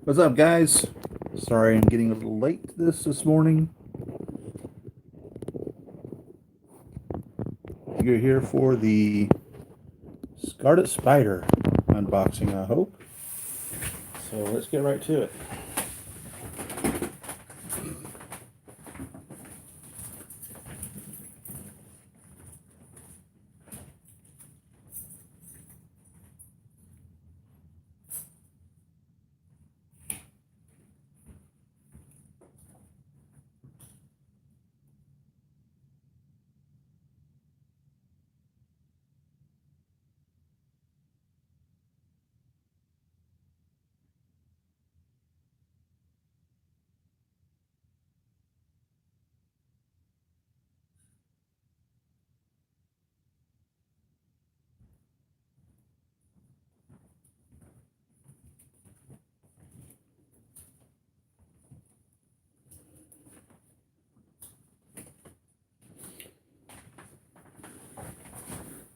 What's up, guys? Sorry I'm getting a little late to this morning. You're here for the Scarlet Spider unboxing, I hope. So let's get right to it.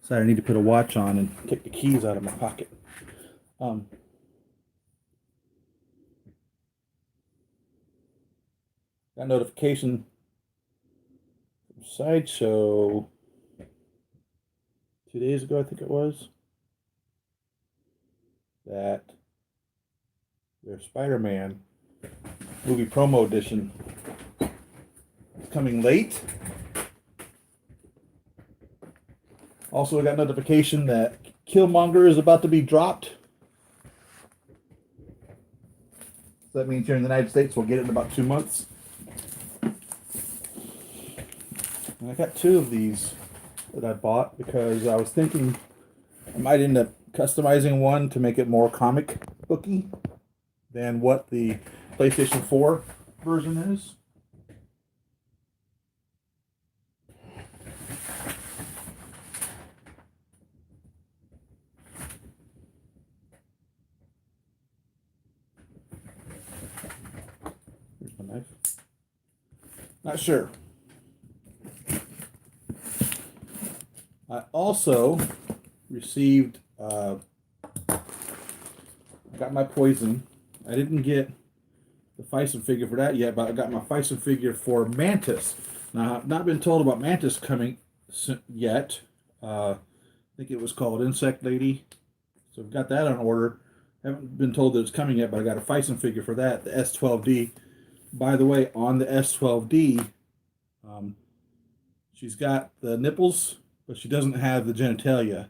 So I need to put a watch on and take the keys out of my pocket. Got notification from Sideshow 2 days ago, I think it was, that their Spider-Man movie promo edition is coming late. Also, I got notification that Killmonger is about to be dropped. So that means here in the United States we'll get it in about 2 months. And I got two of these that I bought because I was thinking I might end up customizing one to make it more comic booky than what the PlayStation 4 version is. Here's my knife. Not sure. I also received, got my Poison. I didn't get the Fison figure for that yet, but I got my Fison figure for Mantis. Now, I've not been told about Mantis coming yet. I think it was called Insect Lady. So I've got that on order. Haven't been told that it's coming yet, but I got a Fison figure for that, the S12D. By the way, on the S12D, she's got the nipples, but she doesn't have the genitalia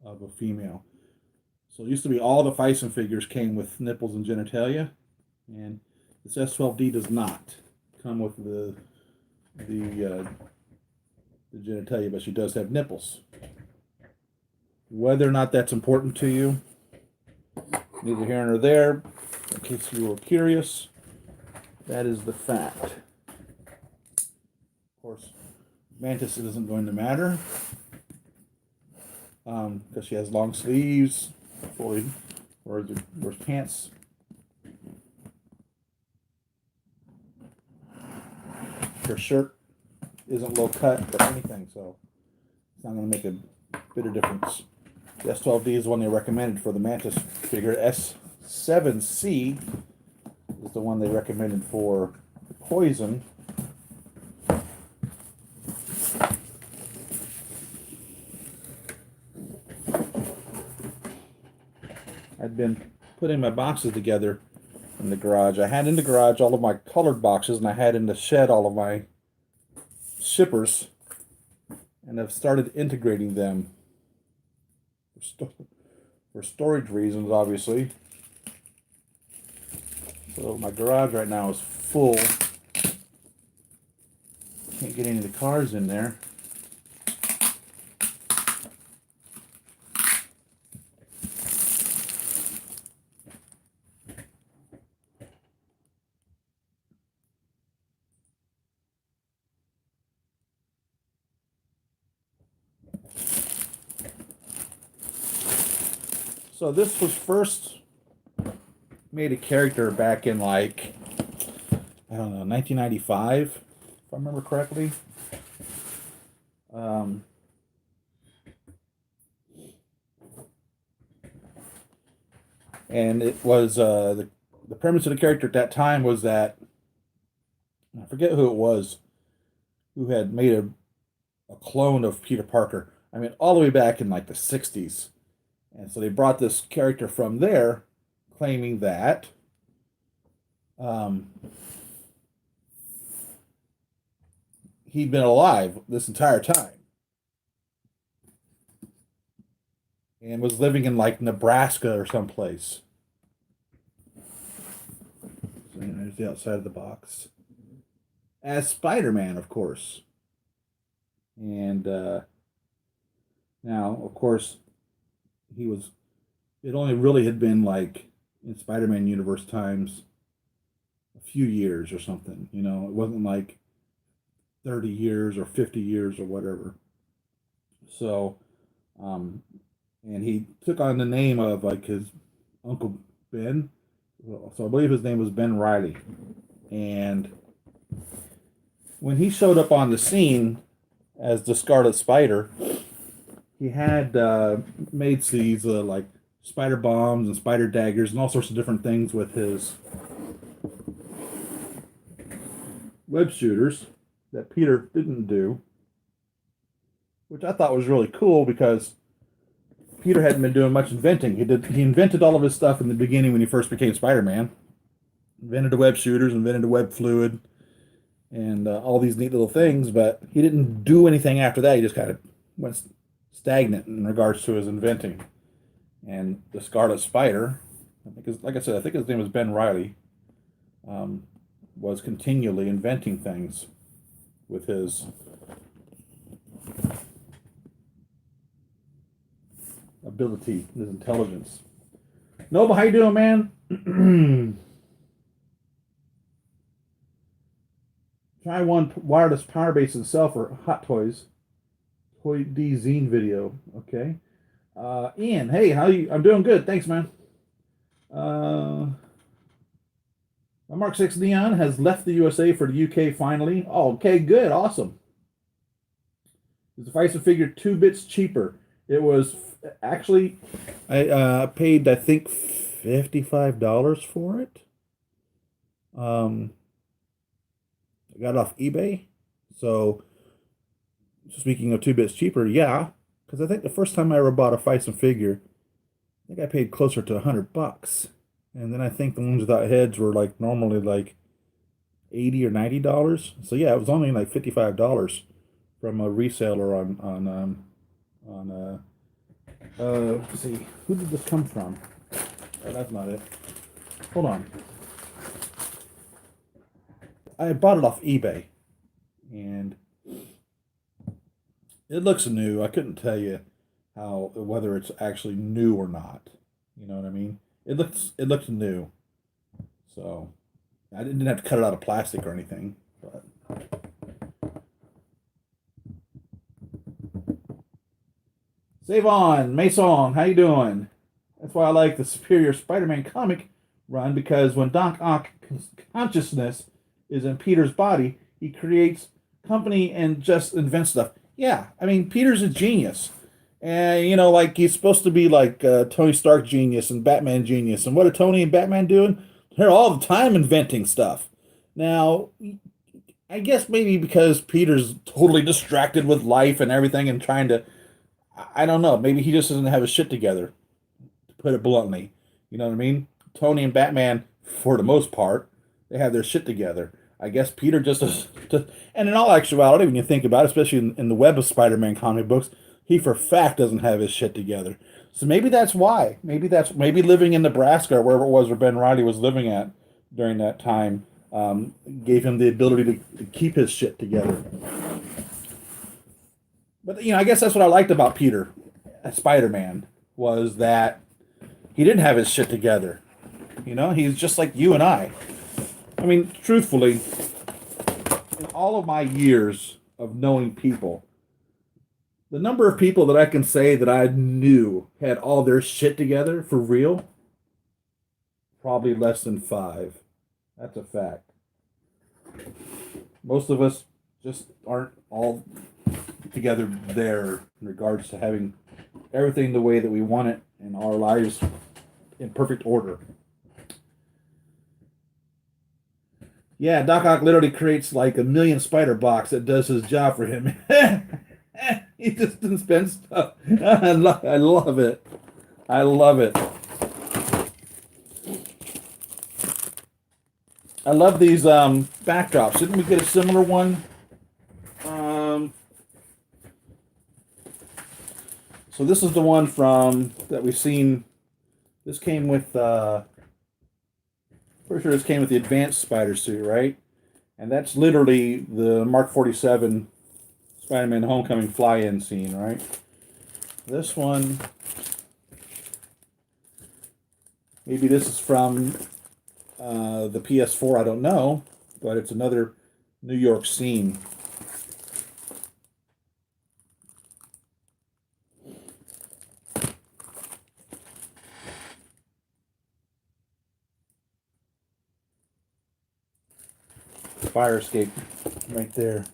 of a female. So it used to be all the Fison figures came with nipples and genitalia, and this S12D does not come with the genitalia, but she does have nipples. Whether or not that's important to you, neither here nor there. In case you were curious, that is the fact. Of course, Mantis isn't going to matter because she has long sleeves, fully, or there's pants. Her shirt isn't low cut or anything, so it's not going to make a bit of difference. The S12D is the one they recommended for the Mantis figure. S7C is the one they recommended for Poison. I'd been putting my boxes together in the garage. I had in the garage all of my colored boxes, and I had in the shed all of my shippers, and I've started integrating them for storage reasons, obviously. So my garage right now is full. Can't get any of the cars in there. So this was first made a character back in, like, I don't know, 1995, if I remember correctly. And it was the premise of the character at that time was that, I forget who it was, who had made a clone of Peter Parker. I mean, all the way back in like the 60s. And so they brought this character from there, claiming that he'd been alive this entire time and was living in like Nebraska or someplace. So there's the outside of the box. As Spider-Man, of course. And now, of course, it only really had been like in Spider-Man universe times a few years or something. You know, it wasn't like 30 years or 50 years or whatever. So, and he took on the name of like his Uncle Ben. So I believe his name was Ben Reilly. And when he showed up on the scene as the Scarlet Spider, he had made these like spider bombs and spider daggers and all sorts of different things with his web shooters that Peter didn't do, which I thought was really cool because Peter hadn't been doing much inventing. He invented all of his stuff in the beginning when he first became Spider-Man. Invented the web shooters, invented the web fluid, and all these neat little things, but he didn't do anything after that. He just kind of went stagnant in regards to his inventing. And the Scarlet Spider, like I said, I think his name was Ben Reilly, was continually inventing things with his ability, his intelligence. Noble, how you doing, man? Try one wireless power base and sell for Hot Toys. Toy D Zine video. Okay. Ian, hey, how you? I'm doing good. Thanks, man. Mark 6 Neon has left the USA for the UK finally. Oh, okay, good. Awesome. Is the Pfizer figure 2 bits cheaper? It was actually, I paid, I think, $55 for it. I got it off eBay. So, speaking of 2 bits cheaper, yeah. Because I think the first time I ever bought a Pfizer figure, I think I paid closer to $100. And then I think the ones without heads were like normally like $80 or $90. So yeah, it was only like $55 from a reseller on let's see, who did this come from? Oh, that's not it. Hold on. I bought it off eBay, and it looks new. I couldn't tell you whether it's actually new or not. You know what I mean? It looks new. So I didn't have to cut it out of plastic or anything. But save on, Mason, how you doing? That's why I like the Superior Spider-Man comic run, because when Doc Ock consciousness is in Peter's body, he creates company and just invents stuff. Yeah, I mean, Peter's a genius. And, you know, like, he's supposed to be like Tony Stark genius and Batman genius. And what are Tony and Batman doing? They're all the time inventing stuff. Now, I guess maybe because Peter's totally distracted with life and everything and trying to, I don't know, maybe he just doesn't have his shit together, to put it bluntly. You know what I mean? Tony and Batman, for the most part, they have their shit together. I guess Peter just and in all actuality, when you think about it, especially in the Web of Spider-Man comic books, he for a fact doesn't have his shit together. So maybe that's why. Maybe living in Nebraska or wherever it was where Ben Reilly was living at during that time gave him the ability to keep his shit together. But, you know, I guess that's what I liked about Peter, Spider-Man, was that he didn't have his shit together. You know, he's just like you and I. I mean, truthfully, in all of my years of knowing people, the number of people that I can say that I knew had all their shit together for real, probably less than 5. That's a fact. Most of us just aren't all together there in regards to having everything the way that we want it in our lives in perfect order. Yeah, Doc Ock literally creates like a million spider box that does his job for him. He just dispense stuff. I love it. I love it. I love these backdrops. Didn't we get a similar one? Um, so this is the one from that we've seen. This came with pretty sure this came with the advanced spider suit, right? And that's literally the Mark 47 Spider-Man Homecoming fly-in scene, right? This one, maybe this is from the PS4, I don't know, but it's another New York scene. Fire escape right there.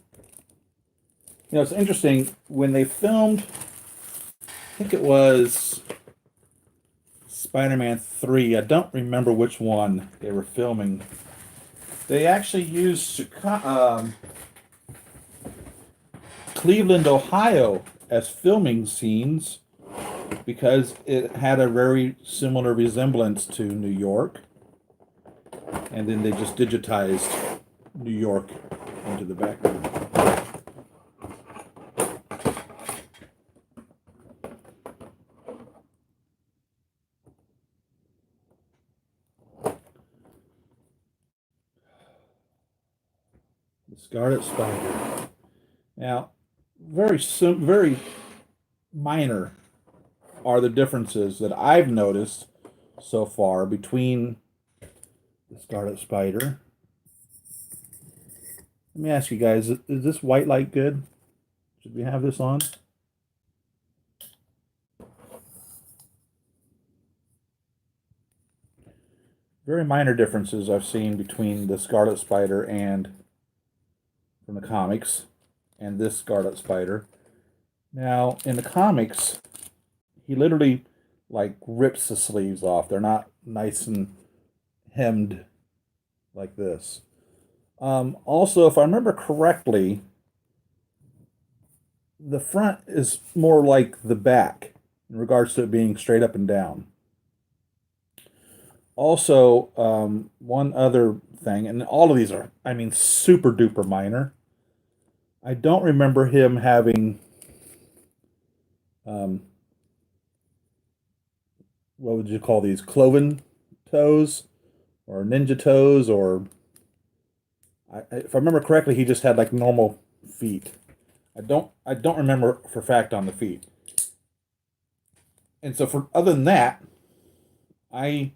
You know, it's interesting when they filmed, I think it was Spider-Man 3. I don't remember which one they were filming. They actually used Cleveland, Ohio as filming scenes because it had a very similar resemblance to New York. And then they just digitized New York into the background. The Scarlet Spider. Now, very minor are the differences that I've noticed so far between the Scarlet Spider. Let me ask you guys, is this white light good? Should we have this on? Very minor differences I've seen between the Scarlet Spider and from the comics and this Scarlet Spider. Now, in the comics, he literally like rips the sleeves off. They're not nice and hemmed like this. Also, if I remember correctly, the front is more like the back in regards to it being straight up and down. Also, one other thing, and all of these are, I mean, super duper minor. I don't remember him having, um, what would you call these, cloven toes or ninja toes, or if I remember correctly, he just had like normal feet. I don't remember for fact on the feet. And so for other than that, I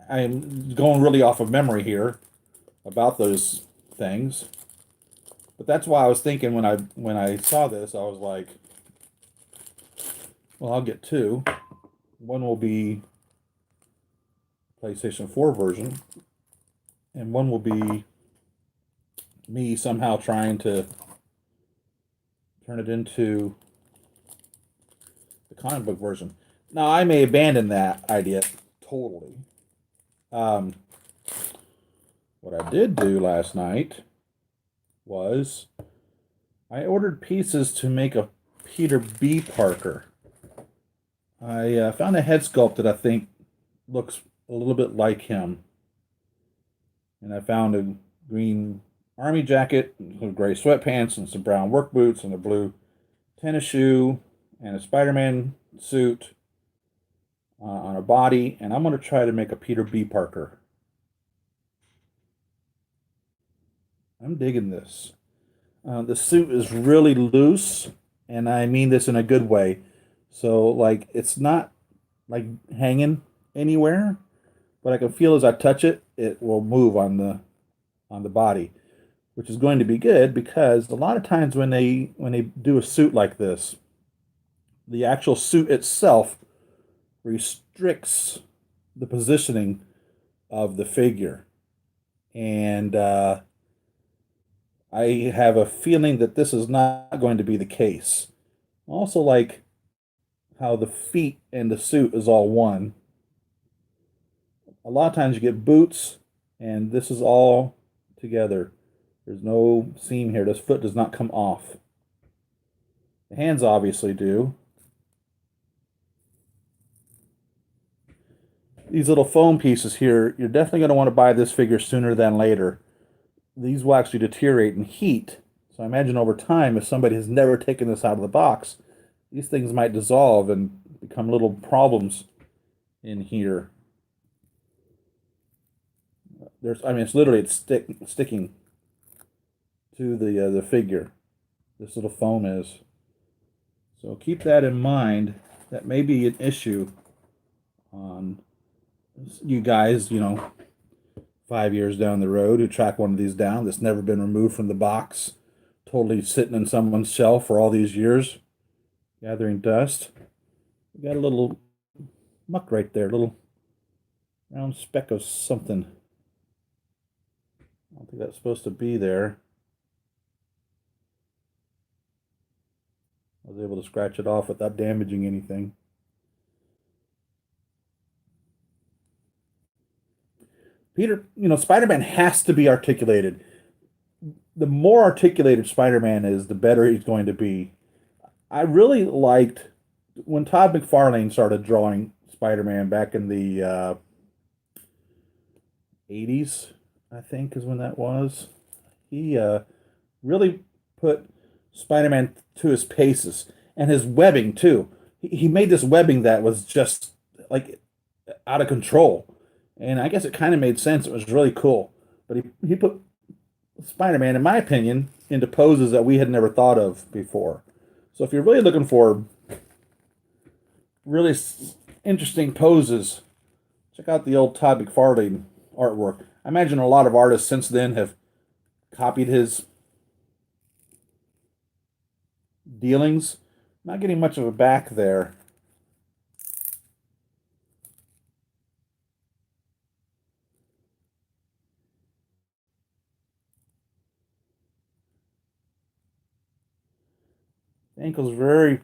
I'm going really off of memory here about those things. But that's why I was thinking when I saw this, I was like, well, I'll get two. One will be PlayStation 4 version, and one will be me somehow trying to turn it into the comic book version. Now, I may abandon that idea totally. Um, what I did do last night was I ordered pieces to make a Peter B. Parker. I found a head sculpt that I think looks a little bit like him. And I found a green army jacket with gray sweatpants and some brown work boots and a blue tennis shoe and a Spider-Man suit on a body. And I'm going to try to make a Peter B. Parker. I'm digging this. The suit is really loose, and I mean this in a good way. So, like, it's not like hanging anywhere, but I can feel as I touch it, it will move on the body, which is going to be good because a lot of times when they do a suit like this, the actual suit itself restricts the positioning of the figure, and I have a feeling that this is not going to be the case. Also, like how the feet and the suit is all one. A lot of times you get boots, and this is all together. There's no seam here. This foot does not come off. The hands obviously do. These little foam pieces here, you're definitely going to want to buy this figure sooner than later. These will actually deteriorate in heat. So I imagine over time, if somebody has never taken this out of the box, these things might dissolve and become little problems in here. I mean, it's sticking to the figure. This little foam is. So keep that in mind. That may be an issue on you guys, 5 years down the road who track one of these down that's never been removed from the box, totally sitting in someone's shelf for all these years, gathering dust. We got a little muck right there, a little round speck of something. I don't think that's supposed to be there. I was able to scratch it off without damaging anything. Peter, Spider-Man has to be articulated. The more articulated Spider-Man is, the better he's going to be. I really liked when Todd McFarlane started drawing Spider-Man back in the 80s, I think is when that was. He really put Spider-Man to his paces, and his webbing too. He made this webbing that was just like out of control. And I guess it kind of made sense. It was really cool. But he put Spider-Man, in my opinion, into poses that we had never thought of before. So if you're really looking for really interesting poses, check out the old Todd McFarlane artwork. I imagine a lot of artists since then have copied his dealings. Not getting much of a back there. The ankle's very,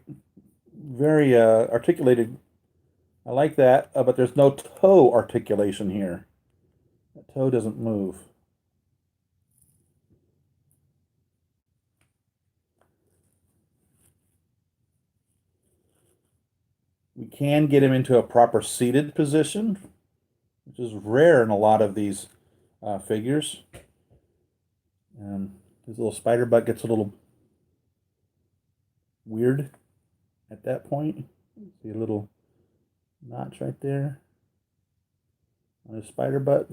very articulated. I like that, but there's no toe articulation here. The toe doesn't move. We can get him into a proper seated position, which is rare in a lot of these figures. His little spider butt gets a little weird at that point. See a little notch right there on his spider butt.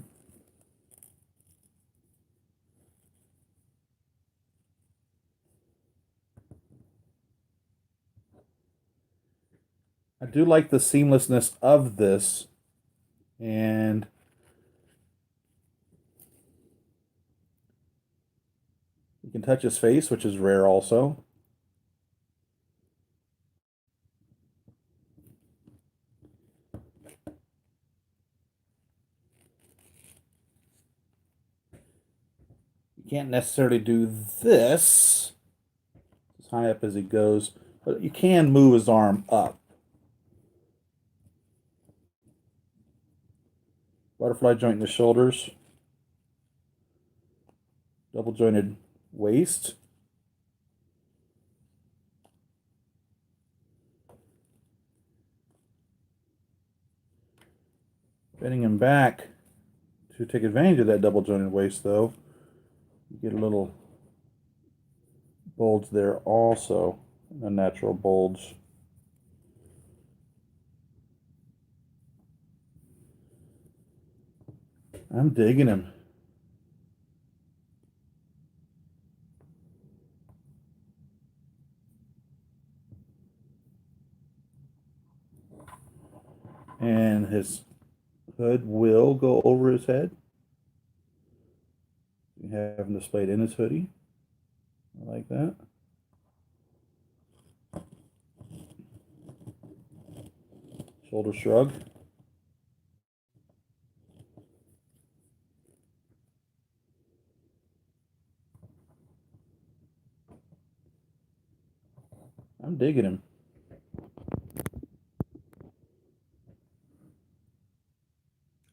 I do like the seamlessness of this, and you can touch his face, which is rare also. You can't necessarily do this as high up as he goes, but you can move his arm up. Butterfly joint in the shoulders. Double jointed waist. Bending him back to take advantage of that double jointed waist, though, you get a little bulge there also, a natural bulge. I'm digging him. And his hood will go over his head. You have him displayed in his hoodie. I like that. Shoulder shrug. I'm digging him.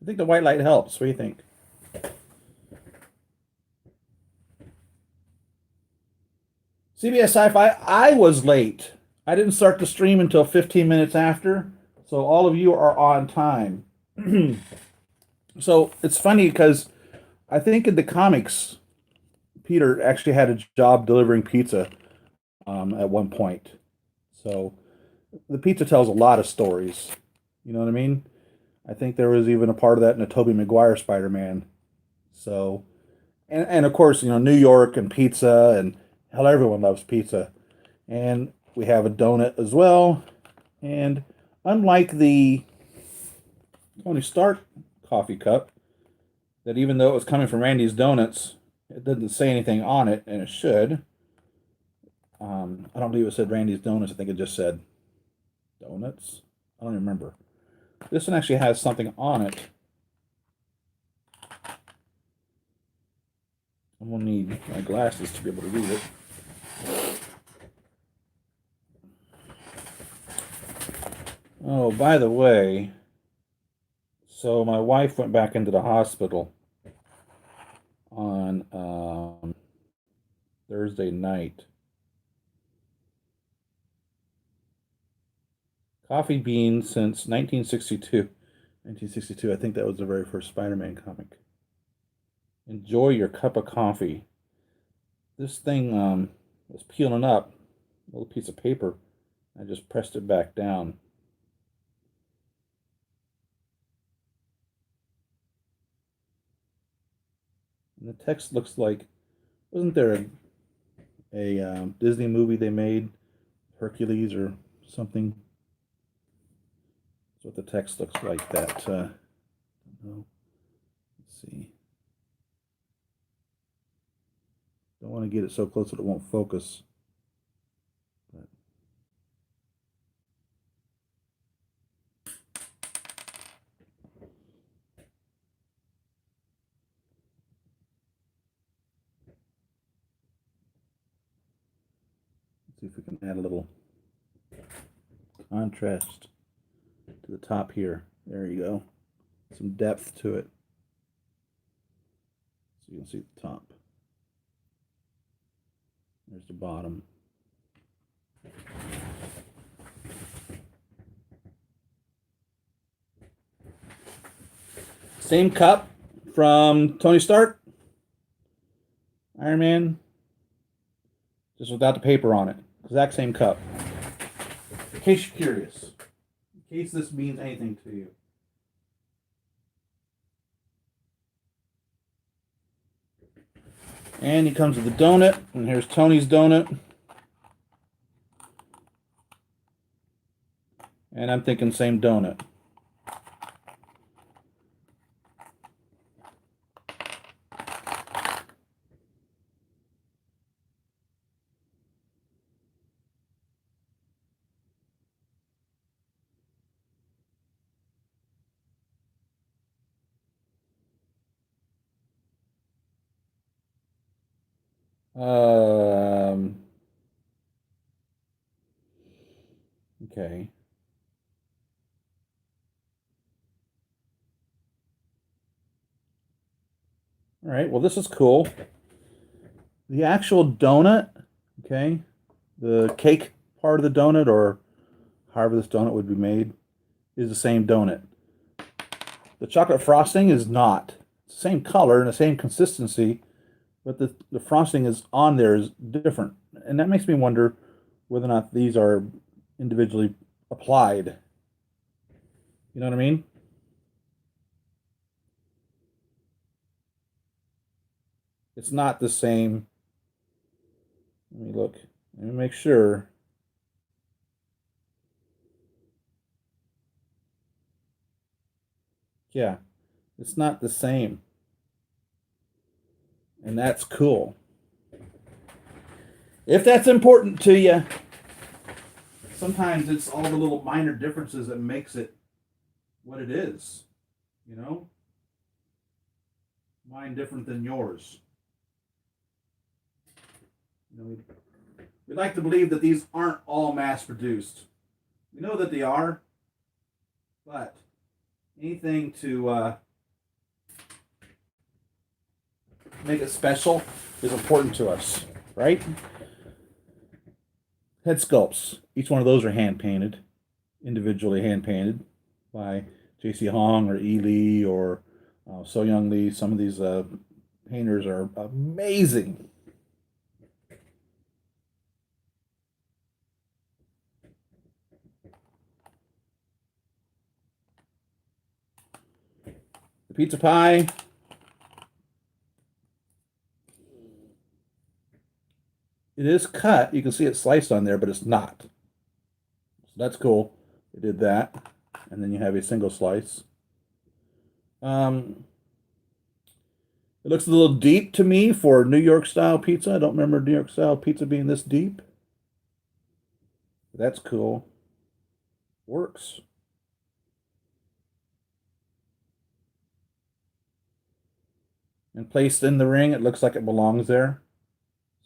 I think the white light helps. What do you think? CBS Sci-Fi, I was late. I didn't start the stream until 15 minutes after, so all of you are on time. So it's funny because I think in the comics, Peter actually had a job delivering pizza at one point. So the pizza tells a lot of stories. You know what I mean? I think there was even a part of that in the Tobey Maguire Spider-Man. So, and of course, New York and pizza, and hell, everyone loves pizza. And we have a donut as well. And unlike the Tony Stark coffee cup, that even though it was coming from Randy's Donuts, it didn't say anything on it, and it should. I don't believe it said Randy's Donuts. I think it just said donuts. I don't remember. This one actually has something on it. I'm going to need my glasses to be able to read it. Oh, by the way, so my wife went back into the hospital on Thursday night. Coffee beans since 1962. 1962, I think that was the very first Spider-Man comic. Enjoy your cup of coffee. This thing was peeling up, a little piece of paper. I just pressed it back down. And the text looks like, wasn't there a Disney movie they made, Hercules or something? That's what the text looks like. That no. Let's see. Don't want to get it so close that it won't focus. But let's see if we can add a little contrast to the top here. There you go. Some depth to it. So you can see the top. There's the bottom. Same cup from Tony Stark, Iron Man, just without the paper on it. Exact same cup. In case you're curious, in case this means anything to you. And he comes with a donut, and here's Tony's donut. And I'm thinking same donut. Okay. All right, well, this is cool. The actual donut, okay, the cake part of the donut, or however this donut would be made, is the same donut. The chocolate frosting is not. It's the same color and the same consistency, but the frosting is on there is different. And that makes me wonder whether or not these are individually applied. You know what I mean? It's not the same. Let me look. Let me make sure. Yeah, it's not the same. And that's cool. If that's important to you, sometimes it's all the little minor differences that makes it what it is. You know? Mine different than yours. We like to believe that these aren't all mass produced. We know that they are, but anything to make it special is important to us, right? head sculpts. Each one of those are hand painted, individually hand painted by J.C. Hong or E. Lee or So Young Lee. Some of these painters are amazing. The pizza pie. It is cut. You can see it sliced on there, but it's not. So that's cool. They did that. And then you have a single slice. It looks a little deep to me for New York style pizza. I don't remember New York style pizza being this deep. That's cool. Works. And placed in the ring, it looks like it belongs there.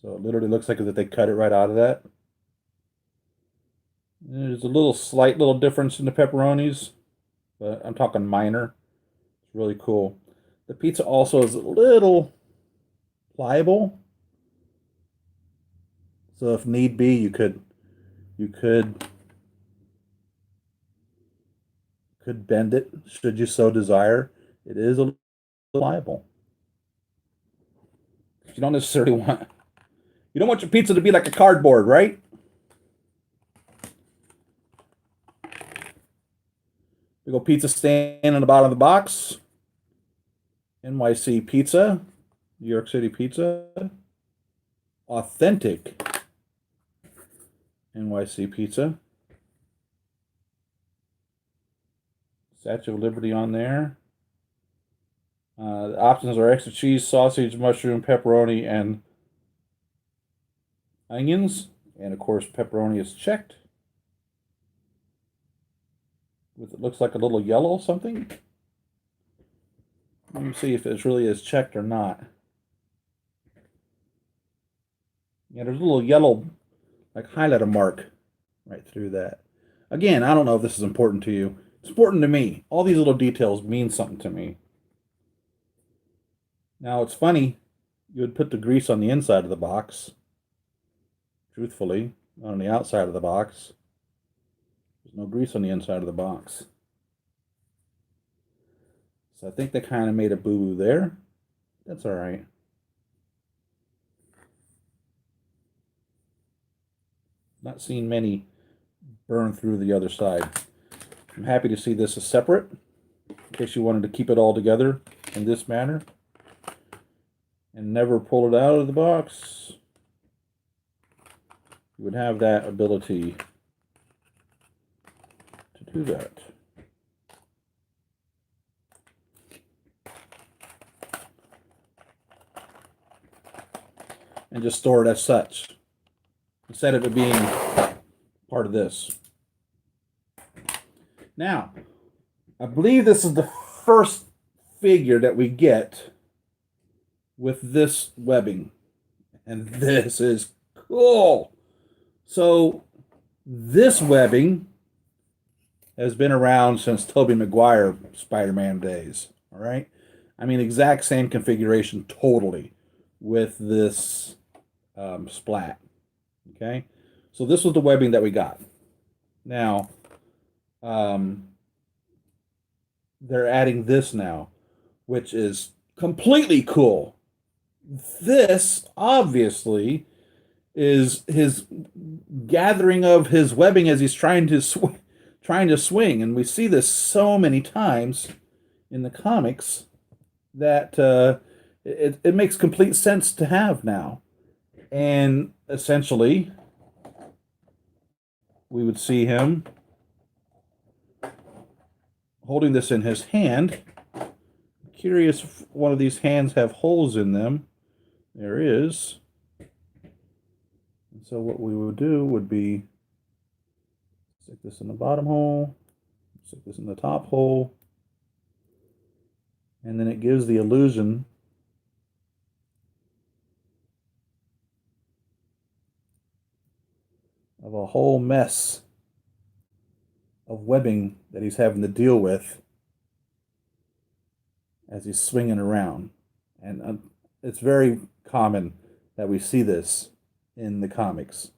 So it literally looks like that they cut it right out of that. There's a slight little difference in the pepperonis, but I'm talking minor. It's really cool. The pizza also is a little pliable. So if need be, you could bend it should you so desire. It is a little pliable. You don't necessarily want your pizza to be like a cardboard, right? Big old pizza stand on the bottom of the box. NYC pizza, New York City pizza, authentic NYC pizza. Statue of Liberty on there. The options are extra cheese, sausage, mushroom, pepperoni, and onions. And of course, pepperoni is checked. It looks like a little yellow something. Let me see if it really is checked or not. Yeah, there's a little yellow, like highlighter mark right through that. Again, I don't know if this is important to you. It's important to me. All these little details mean something to me. Now, it's funny. You would put the grease on the inside of the box. Truthfully, on the outside of the box. There's no grease on the inside of the box. So I think they kind of made a boo-boo there. That's all right. Not seen many burn through the other side. I'm happy to see this as separate, in case you wanted to keep it all together in this manner and never pull it out of the box. You would have that ability to do that. And just store it as such, instead of it being part of this. Now, I believe this is the first figure that we get with this webbing. And this is cool. So, this webbing has been around since Tobey Maguire Spider-Man days. All right? I mean, exact same configuration totally with this splat. Okay? So this was the webbing that we got. Now, they're adding this now, which is completely cool. This, obviously, is his gathering of his webbing as he's trying to swing, and we see this so many times in the comics that it makes complete sense to have now. And essentially, we would see him holding this in his hand. Curious if one of these hands have holes in them. There is. And so what we would do would be stick this in the bottom hole, stick this in the top hole, and then it gives the illusion of a whole mess of webbing that he's having to deal with as he's swinging around. And it's very common that we see this in the comics.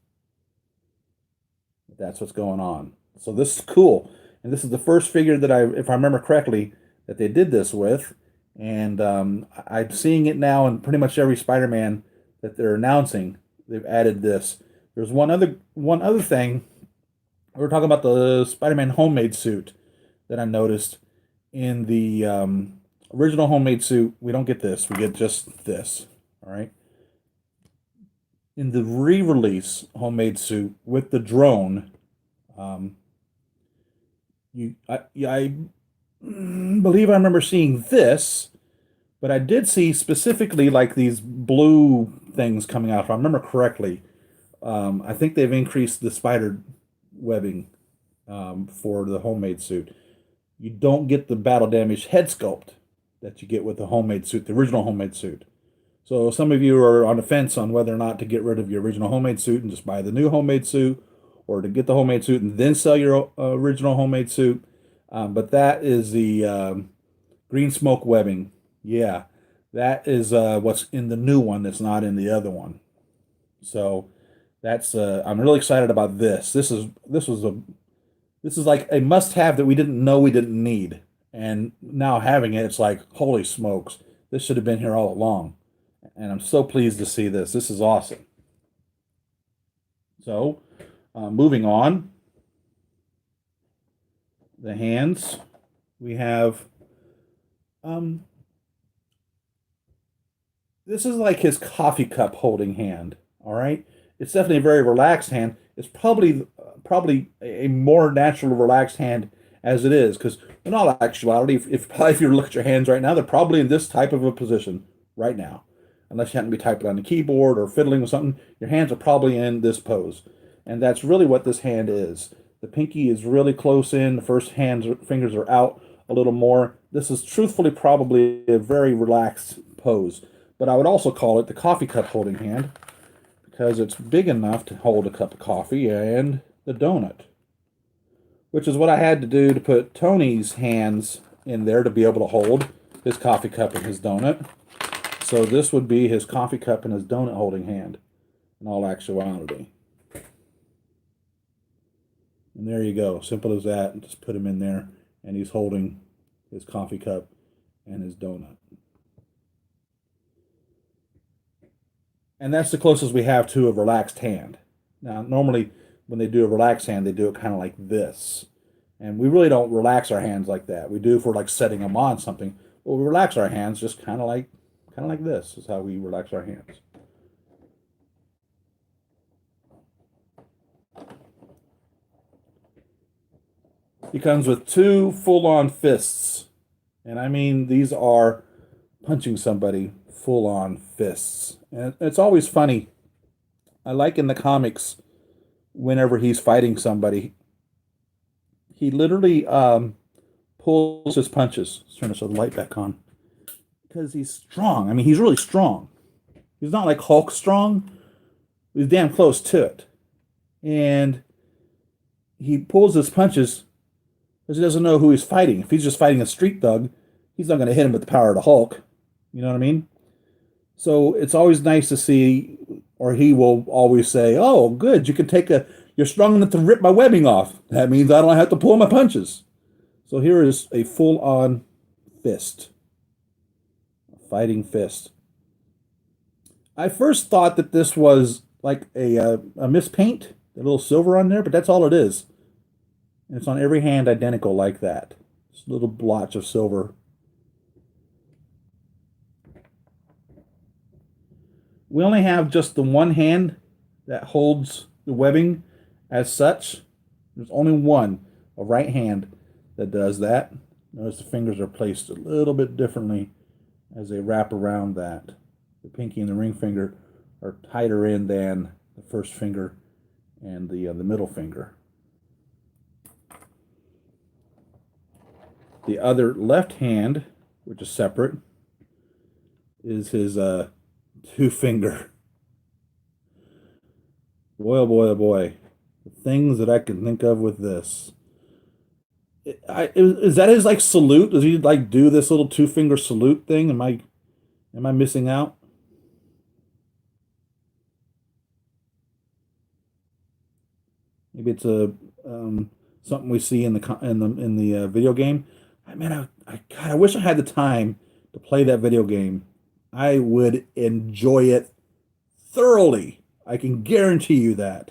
that's what's going on. So this is cool. And this is the first figure that if I remember correctly, that they did this with. And I'm seeing it now in pretty much every Spider-Man that they're announcing. They've added this. There's one other thing. We were talking about the Spider-Man homemade suit that I noticed in the original homemade suit. We don't get this. We get just this. All right. In the re-release homemade suit with the drone, um, I believe I remember seeing this, but I did see specifically like these blue things coming out. If I remember correctly, I think they've increased the spider webbing for the homemade suit. You don't get the battle damage head sculpt that you get with the homemade suit, the original homemade suit. So some of you are on the fence on whether or not to get rid of your original homemade suit and just buy the new homemade suit, or to get the homemade suit and then sell your original homemade suit. But that is the green smoke webbing. Yeah, that is what's in the new one that's not in the other one. So that's I'm really excited about this. This is like a must-have that we didn't know we didn't need, and now having it, it's like holy smokes, this should have been here all along. And I'm so pleased to see this. This is awesome. So, moving on, the hands. We have, this is like his coffee cup holding hand. All right, it's definitely a very relaxed hand. It's probably a more natural, relaxed hand as it is, because in all actuality, if you look at your hands right now, they're probably in this type of a position right now. Unless you happen to be typing on the keyboard or fiddling with something, your hands are probably in this pose. And that's really what this hand is. The pinky is really close in. The first fingers are out a little more. This is truthfully probably a very relaxed pose. But I would also call it the coffee cup holding hand, because it's big enough to hold a cup of coffee and the donut. Which is what I had to do to put Tony's hands in there to be able to hold his coffee cup and his donut. So this would be his coffee cup and his donut holding hand in all actuality. And there you go. Simple as that. And just put him in there and he's holding his coffee cup and his donut. And that's the closest we have to a relaxed hand. Now, normally when they do a relaxed hand, they do it kind of like this. And we really don't relax our hands like that. We do if we're like setting them on something. But we relax our hands just kind of like this is how we relax our hands. He comes with two full-on fists. And I mean, these are punching somebody full-on fists. And it's always funny. I like in the comics, whenever he's fighting somebody, he literally pulls his punches. Let's turn this light back on. Because he's strong. I mean, he's really strong. He's not like Hulk strong. He's damn close to it. And he pulls his punches because he doesn't know who he's fighting. If he's just fighting a street thug, he's not going to hit him with the power of the Hulk. You know what I mean? So it's always nice to see, or he will always say, oh, good, you're strong enough to rip my webbing off. That means I don't have to pull my punches. So here is a full-on fist. Fighting fist. I first thought that this was like a mispaint, a little silver on there, but that's all it is. And it's on every hand identical like that. Just a little blotch of silver. We only have just the one hand that holds the webbing as such. There's only one, a right hand, that does that. Notice the fingers are placed a little bit differently as they wrap around that. The pinky and the ring finger are tighter in than the first finger and the middle finger. The other left hand, which is separate, is his two finger. Boy, oh boy, oh boy. The things that I can think of with this. Is that his like salute? Does he like do this little two finger salute thing? Am I missing out? Maybe it's a something we see in the video game. God, I wish I had the time to play that video game. I would enjoy it thoroughly. I can guarantee you that.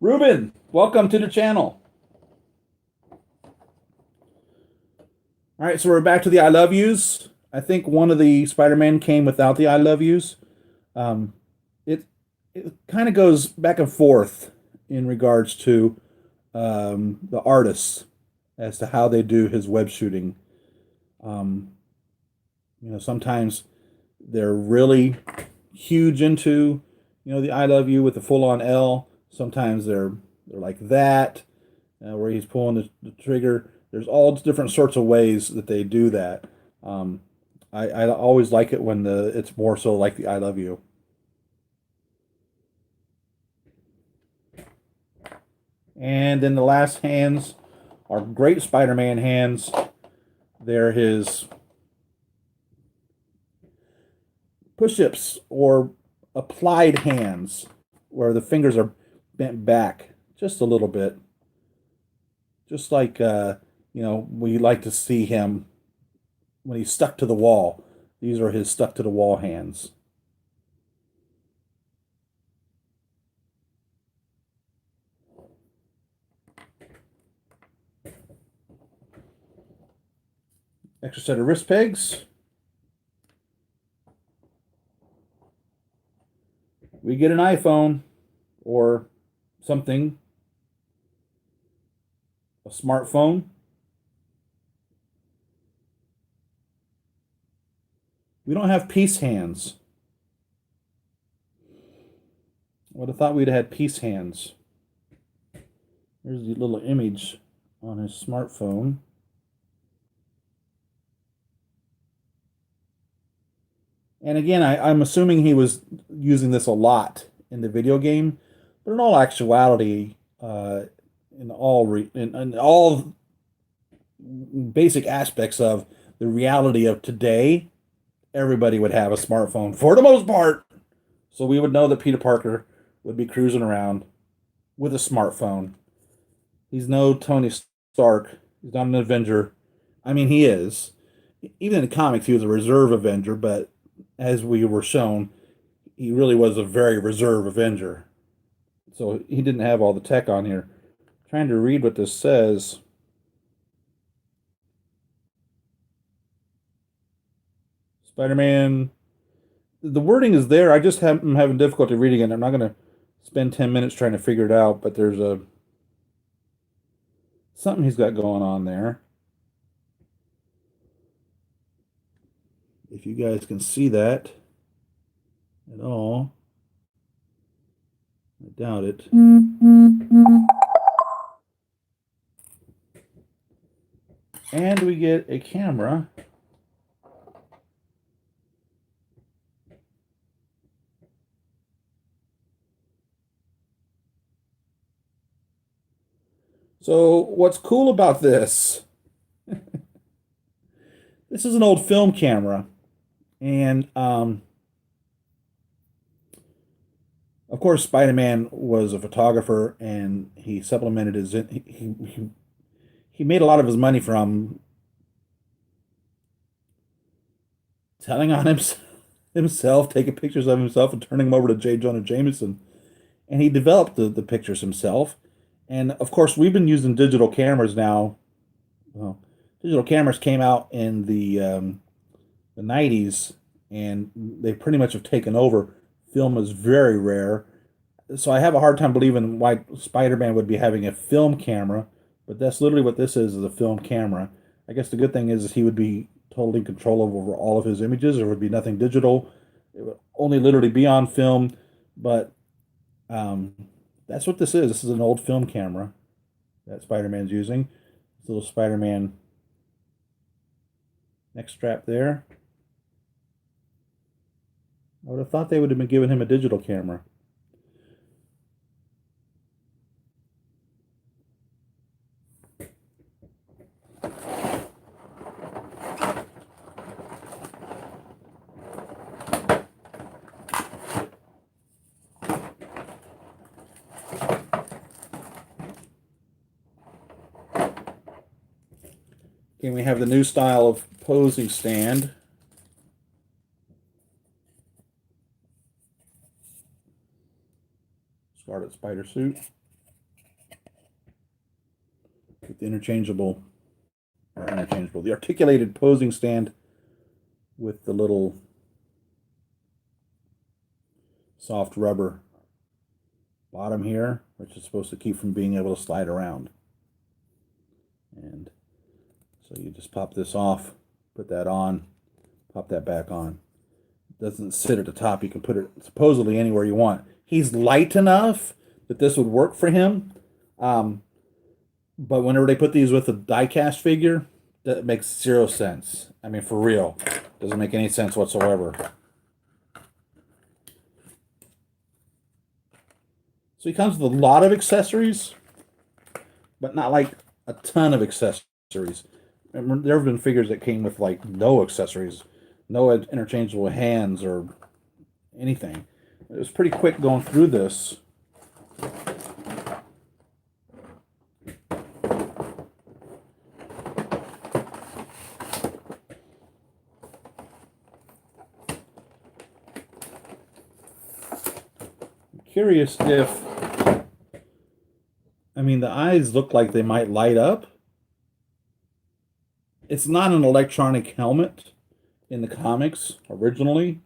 Ruben, welcome to the channel. All right, so we're back to the I love yous. I think one of the Spider-Man came without the I love yous. Um, it it kind of goes back and forth in regards to the artists as to how they do his web shooting. Um, sometimes they're really huge into, the I love you with the full-on L. Sometimes they're like that, where he's pulling the trigger. There's all different sorts of ways that they do that. I always like it when it's more so like the I love you. And then the last hands are great Spider-Man hands. They're his push-ups or applied hands, where the fingers are bent back just a little bit. Just like, we like to see him when he's stuck to the wall. These are his stuck to the wall hands. Extra set of wrist pegs. We get an iPhone or something, a smartphone. We don't have peace hands. I would have thought we'd have had peace hands. There's the little image on his smartphone. And again, I'm assuming he was using this a lot in the video game, but in all actuality, in all basic aspects of the reality of today, everybody would have a smartphone for the most part. So we would know that Peter Parker would be cruising around with a smartphone. He's no Tony Stark. He's not an Avenger. I mean, he is. Even in the comics, he was a reserve Avenger, but as we were shown, he really was a very reserve Avenger. So he didn't have all the tech on here. Trying to read what this says. Spider-Man. The wording is there. I'm having difficulty reading it. I'm not going to spend 10 minutes trying to figure it out, but there's something he's got going on there. If you guys can see that at all. I doubt it. And we get a camera. So what's cool about this, this is an old film camera. And of course, Spider-Man was a photographer, and he supplemented he made a lot of his money from telling on himself, taking pictures of himself, and turning them over to J. Jonah Jameson. And he developed the pictures himself. And of course, we've been using digital cameras now. Well, digital cameras came out in the 90s, and they pretty much have taken over. Film is very rare. So I have a hard time believing why Spider-Man would be having a film camera, but that's literally what this is a film camera. I guess the good thing is he would be totally in control over all of his images. There would be nothing digital. It would only literally be on film, but that's what this is. This is an old film camera that Spider-Man's using. This little Spider-Man neck strap there. I would have thought they would have been giving him a digital camera. And we have the new style of posing stand. Scarlet Spider Suit. With the the articulated posing stand with the little soft rubber bottom here, which is supposed to keep from being able to slide around. And so you just pop this off, put that on, pop that back on. It doesn't sit at the top. You can put it supposedly anywhere you want. He's light enough that this would work for him. But whenever they put these with a die-cast figure, that makes zero sense. I mean, for real. Doesn't make any sense whatsoever. So he comes with a lot of accessories, but not like a ton of accessories. There have been figures that came with like no accessories, no interchangeable hands or anything. It was pretty quick going through this. Curious if, I mean, the eyes look like they might light up. It's not an electronic helmet in the comics originally,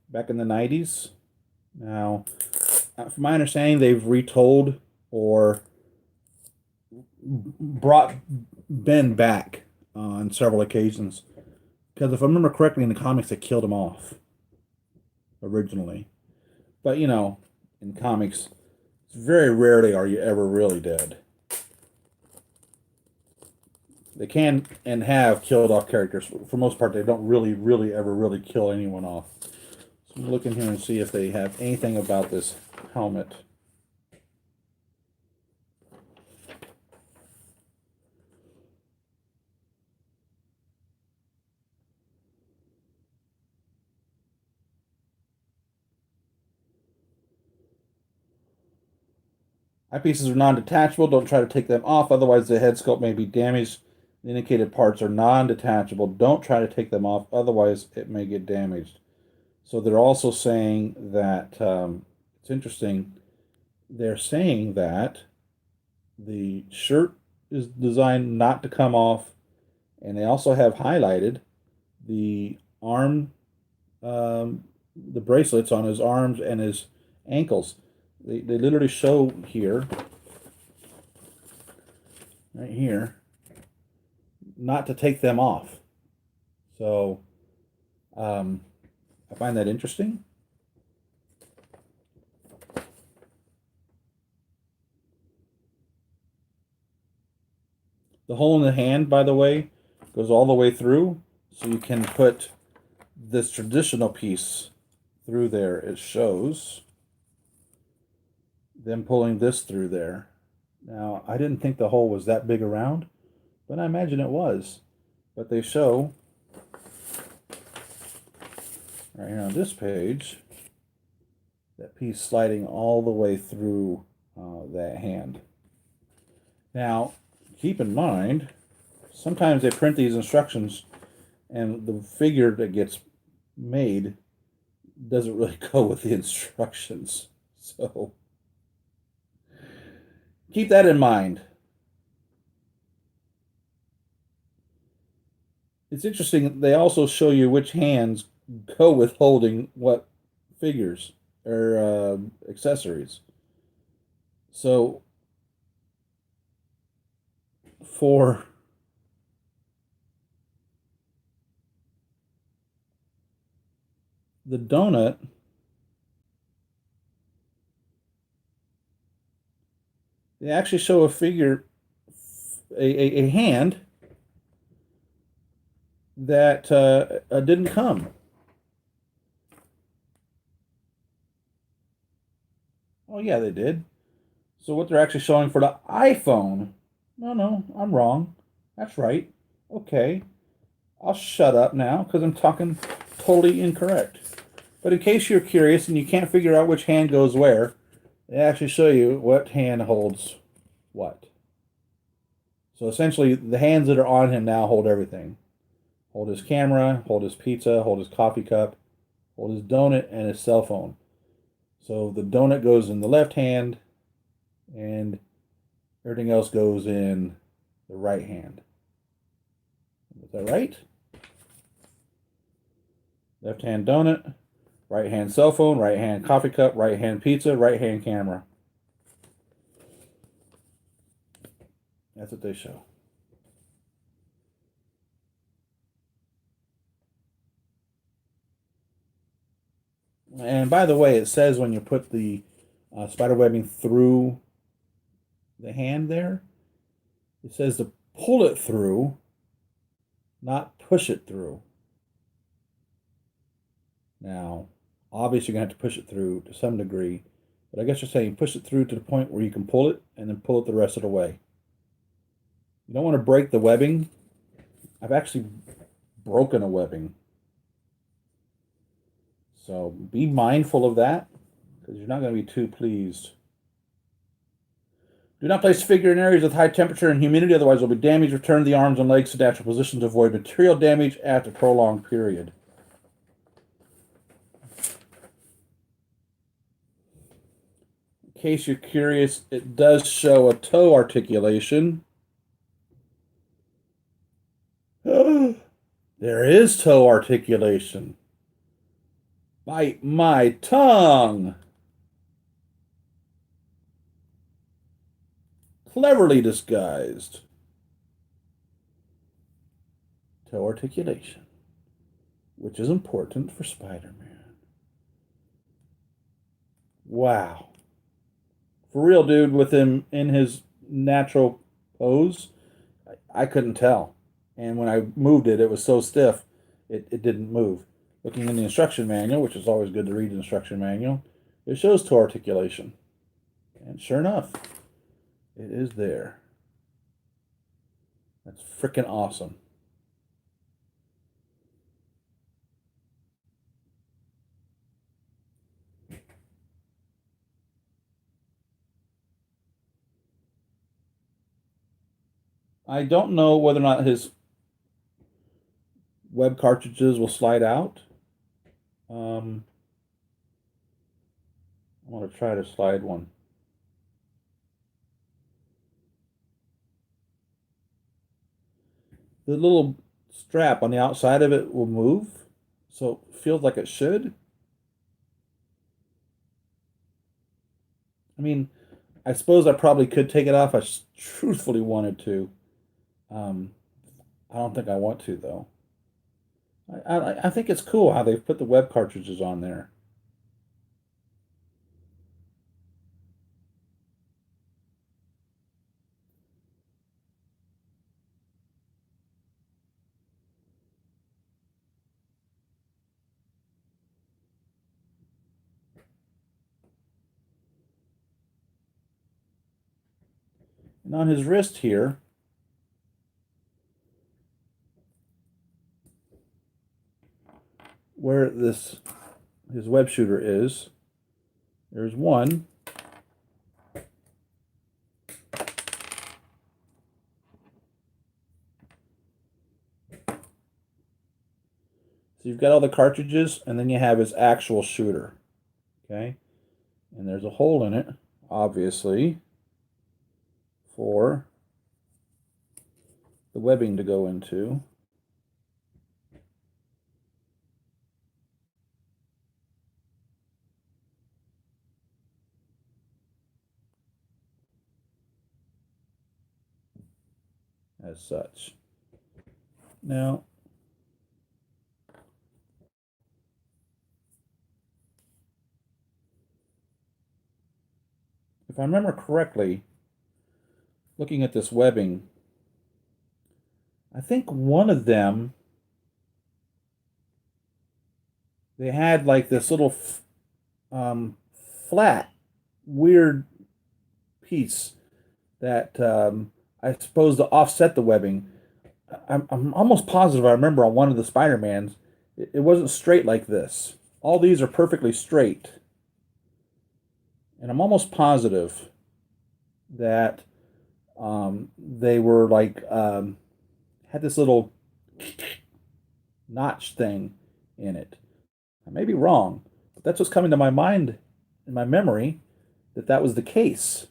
back in the 90s. Now, from my understanding, they've retold or brought Ben back on several occasions. Because if I remember correctly, in the comics, they killed him off originally. But, you know, in comics, very rarely are you ever really dead. They can and have killed off characters. For the most part, they don't really ever kill anyone off. So I'm looking here and see if they have anything about this helmet. Eyepieces are non-detachable. Don't try to take them off, otherwise the head sculpt may be damaged. The indicated parts are non-detachable. Don't try to take them off, otherwise it may get damaged. So they're also saying that, it's interesting, they're saying that the shirt is designed not to come off, and they also have highlighted the arm, the bracelets on his arms and his ankles. They literally show here, right here, not to take them off. So, I find that interesting. The hole in the hand, by the way, goes all the way through, so you can put this traditional piece through there. It shows them pulling this through there. Now, I didn't think the hole was that big around, but I imagine it was. But they show, right here on this page, that piece sliding all the way through that hand. Now, keep in mind, sometimes they print these instructions and the figure that gets made doesn't really go with the instructions. So keep that in mind. It's interesting, they also show you which hands go with holding what figures or accessories. So for the donut, they actually show a figure, a hand that didn't come. Oh yeah, they did. So what they're actually showing for the iPhone, no, I'm wrong. That's right. Okay. I'll shut up now because I'm talking totally incorrect. But in case you're curious and you can't figure out which hand goes where, they actually show you what hand holds what. So essentially, the hands that are on him now hold everything. Hold his camera, hold his pizza, hold his coffee cup, hold his donut, and his cell phone. So the donut goes in the left hand, and everything else goes in the right hand. Is that right? Left hand donut, right hand cell phone, right hand coffee cup, right hand pizza, right hand camera. That's what they show. And by the way, it says when you put the spider webbing through the hand there, it says to pull it through, not push it through. Now, obviously you're going to have to push it through to some degree, but I guess you're saying push it through to the point where you can pull it and then pull it the rest of the way. You don't want to break the webbing. I've actually broken a webbing. So be mindful of that, because you're not going to be too pleased. Do not place figure in areas with high temperature and humidity, otherwise there will be damage. Return the arms and legs to natural position to avoid material damage after a prolonged period. In case you're curious, it does show a toe articulation. There is toe articulation. Bite my tongue. Cleverly disguised. Toe articulation, which is important for Spider-Man. Wow. For real, dude, with him in his natural pose, I couldn't tell. And when I moved it, it was so stiff, it didn't move. Looking in the instruction manual, which is always good to read the instruction manual, it shows toe articulation. And sure enough, it is there. That's freaking awesome. I don't know whether or not his web cartridges will slide out. I want to try to slide one. The little strap on the outside of it will move, so it feels like it should. I mean, I suppose I probably could take it off. I truthfully wanted to. I don't think I want to, though. I think it's cool how they've put the web cartridges on there. And on his wrist here, where his web shooter is, there's one. So you've got all the cartridges, and then you have his actual shooter. Okay? And there's a hole in it, obviously, for the webbing to go into. As such. Now, if I remember correctly, looking at this webbing, I think one of them, they had like this little flat, weird piece that I suppose to offset the webbing. I'm almost positive I remember on one of the Spider-Mans, it wasn't straight like this. All these are perfectly straight. And I'm almost positive that They were like had this little notch thing in it. I may be wrong, but that's what's coming to my mind in my memory that that was the case.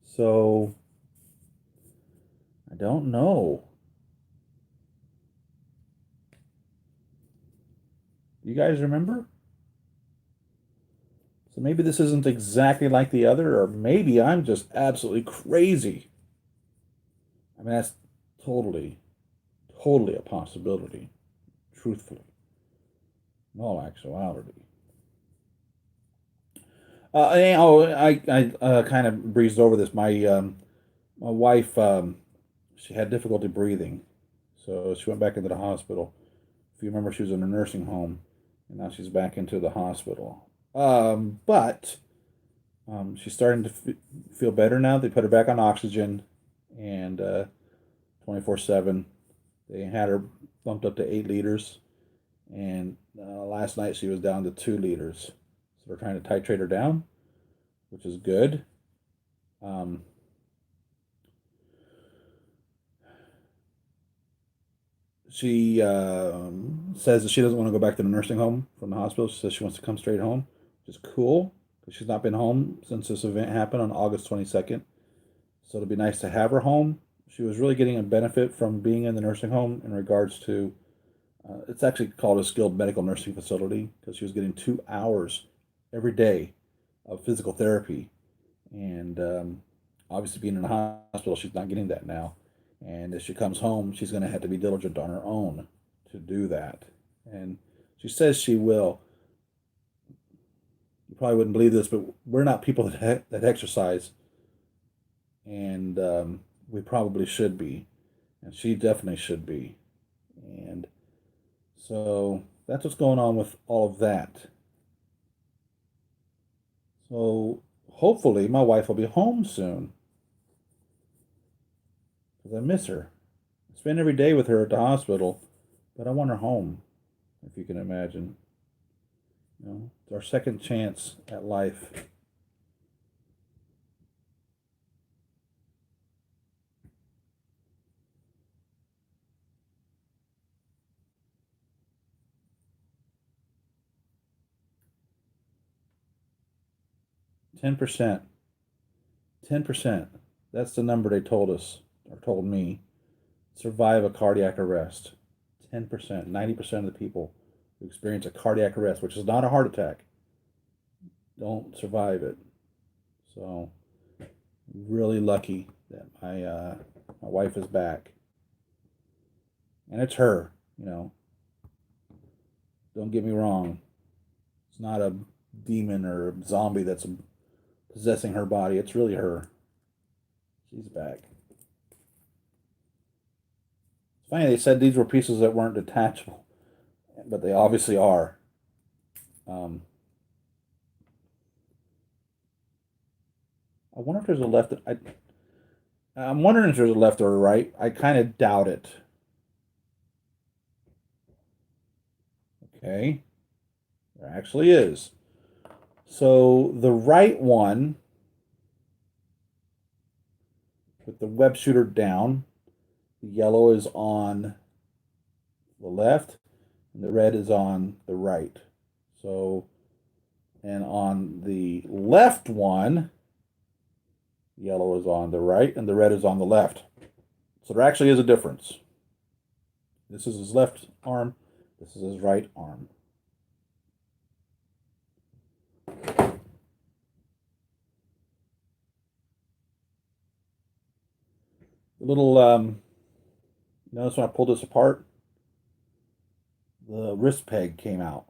So I don't know. You guys remember? So maybe this isn't exactly like the other, or maybe I'm just absolutely crazy. I mean, that's totally, totally a possibility, truthfully. In all actuality. I kind of breezed over this. My wife, she had difficulty breathing, so she went back into the hospital. If you remember, she was in a nursing home, and now she's back into the hospital. But she's starting to feel better now. They put her back on oxygen, and 24/7. They had her bumped up to 8 liters, and last night she was down to 2 liters. So they're trying to titrate her down, which is good. Um, she says that she doesn't want to go back to the nursing home from the hospital. She says she wants to come straight home, which is cool because she's not been home since this event happened on August 22nd. So it'll be nice to have her home. She was really getting a benefit from being in the nursing home in regards to it's actually called a skilled medical nursing facility because she was getting 2 hours every day of physical therapy. And obviously, being in the hospital, she's not getting that now. And as she comes home, she's going to have to be diligent on her own to do that. And she says she will. You probably wouldn't believe this, but we're not people that exercise, and we probably should be, and she definitely should be. And so that's what's going on with all of that. So hopefully, my wife will be home soon because I miss her. I spend every day with her at the hospital, but I want her home, if you can imagine. You know, it's our second chance at life. Ten percent. 10%. That's the number they told us, or told me. Survive a cardiac arrest. 10%. 90% of the people who experience a cardiac arrest, which is not a heart attack, don't survive it. So, really lucky that my wife is back. And it's her, you know. Don't get me wrong. It's not a demon or a zombie that's possessing her body. It's really her. She's back. It's funny they said these were pieces that weren't detachable, but they obviously are. Um, I wonder if there's a left. I'm wondering if there's a left or a right. I kind of doubt it. Okay, there actually is. So the right one with the web shooter down, the yellow is on the left, and the red is on the right. So, and on the left one, the yellow is on the right, and the red is on the left. So there actually is a difference. This is his left arm. This is his right arm. The little, notice when I pulled this apart, the wrist peg came out.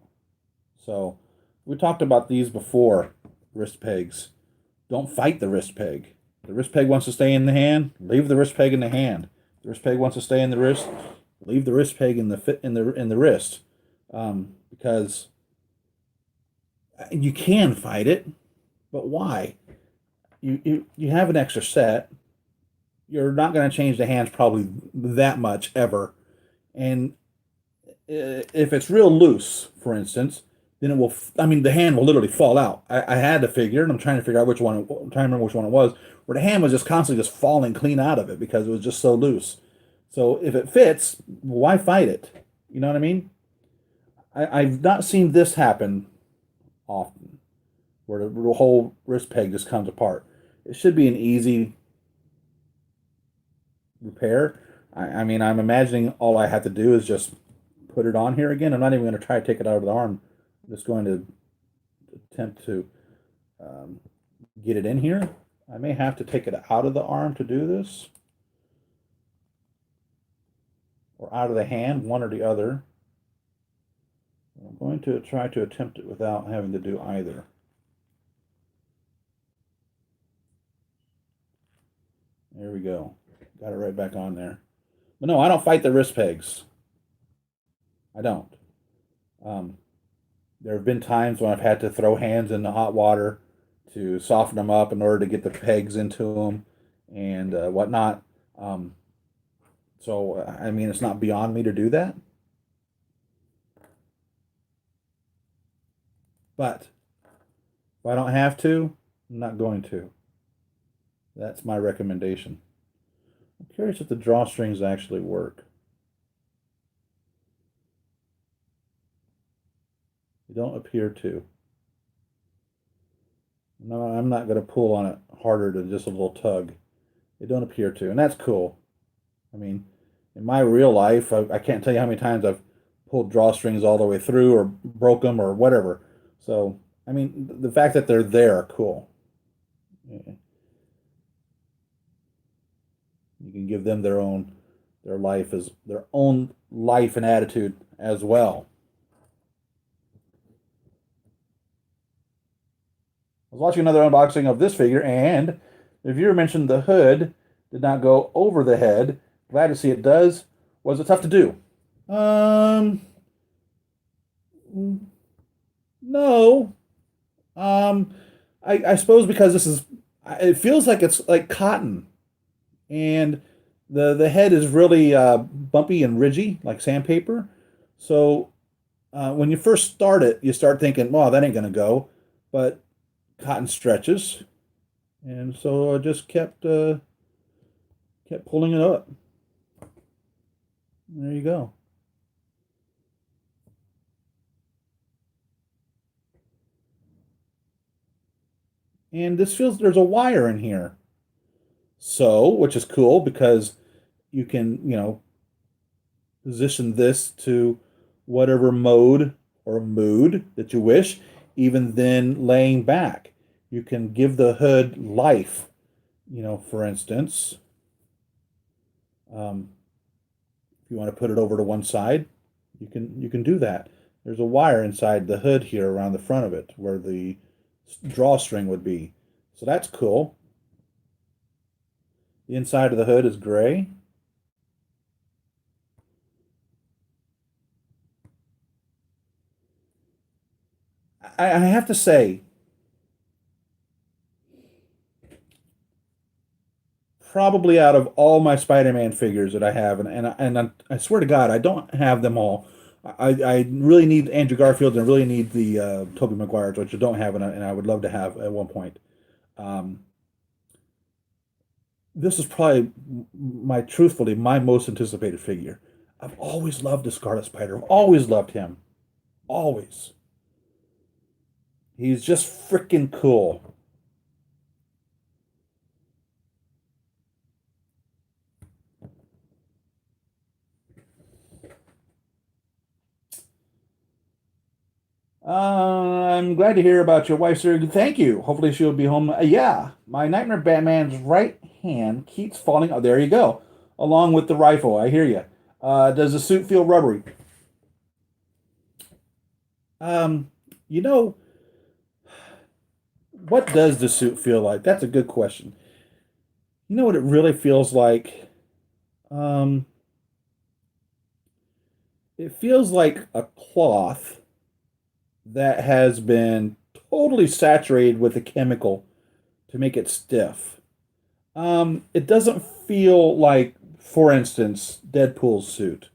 So we talked about these before, wrist pegs. Don't fight the wrist peg. The wrist peg wants to stay in the hand, leave the wrist peg in the hand. The wrist peg wants to stay in the wrist, leave the wrist peg in the in the wrist. Because you can fight it, but why? You have an extra set. You're not going to change the hands probably that much ever. And if it's real loose, for instance, then it will, I mean, the hand will literally fall out. I had to figure, and I'm trying to figure out which one, I'm trying to remember which one it was, where the hand was just constantly just falling clean out of it because it was just so loose. So if it fits, why fight it? You know what I mean? I've not seen this happen often, where the whole wrist peg just comes apart. It should be an easy repair. I mean, I'm imagining all I have to do is just put it on here again. I'm not even going to try to take it out of the arm. I'm just going to attempt to um, get it in here. I may have to take it out of the arm to do this, or out of the hand, one or the other. I'm going to try to attempt it without having to do either. There we go. Got it right back on there. But no, I don't fight the wrist pegs. I don't. Um, there have been times when I've had to throw hands in the hot water to soften them up in order to get the pegs into them and whatnot. So, I mean, it's not beyond me to do that. But if I don't have to, I'm not going to. That's my recommendation. I'm curious if the drawstrings actually work. They don't appear to. No, I'm not going to pull on it harder than just a little tug. They don't appear to, and that's cool. I mean, in my real life, I can't tell you how many times I've pulled drawstrings all the way through or broke them or whatever. So, I mean, the fact that they're there are cool. Yeah. You can give them their own life and attitude as well. I was watching another unboxing of this figure, and the viewer mentioned the hood did not go over the head. Glad to see it does. Was it tough to do? Um, no. Um, I suppose because it feels like it's like cotton, and the head is really bumpy and ridgy, like sandpaper. So when you first start it, you start thinking, "Wow, that ain't gonna go," but cotton stretches, and so I just kept pulling it up. There you go. And this feels there's a wire in here. So, which is cool because you can, position this to whatever mode or mood that you wish, even then laying back. You can give the hood life, for instance. Um, if you want to put it over to one side, you can do that. There's a wire inside the hood here around the front of it where the drawstring would be. So that's cool. The inside of the hood is gray. I have to say, probably out of all my Spider-Man figures that I have, and I swear to God, I don't have them all. I really need Andrew Garfield and I really need the Tobey Maguires, which I don't have, and I would love to have at one point. Um, this is probably truthfully, my most anticipated figure. I've always loved the Scarlet Spider. I've always loved him. Always. He's just freaking cool. I'm glad to hear about your wife, sir. Thank you. Hopefully she'll be home. Yeah, my Nightmare Batman's right hand keeps falling. Oh, there you go. Along with the rifle. I hear you. Does the suit feel rubbery? Um, you know, what does the suit feel like? That's a good question. You know what it really feels like? Um, it feels like a cloth that has been totally saturated with a chemical to make it stiff. It doesn't feel like, for instance, Deadpool's suit.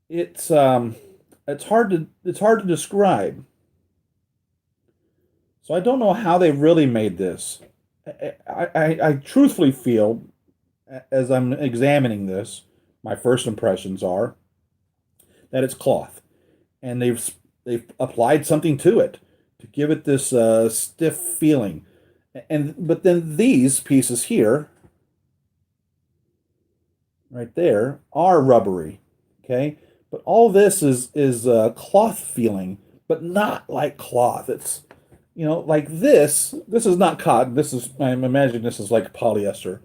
It's it's hard to describe. So I don't know how they really made this. I truthfully feel, as I'm examining this, my first impressions are that it's cloth, and they've applied something to it to give it this stiff feeling. And but then these pieces here, right there, are rubbery. Okay, but all this is cloth feeling, but not like cloth. It's like this. This is not cotton. This is, I'm imagining this is like polyester.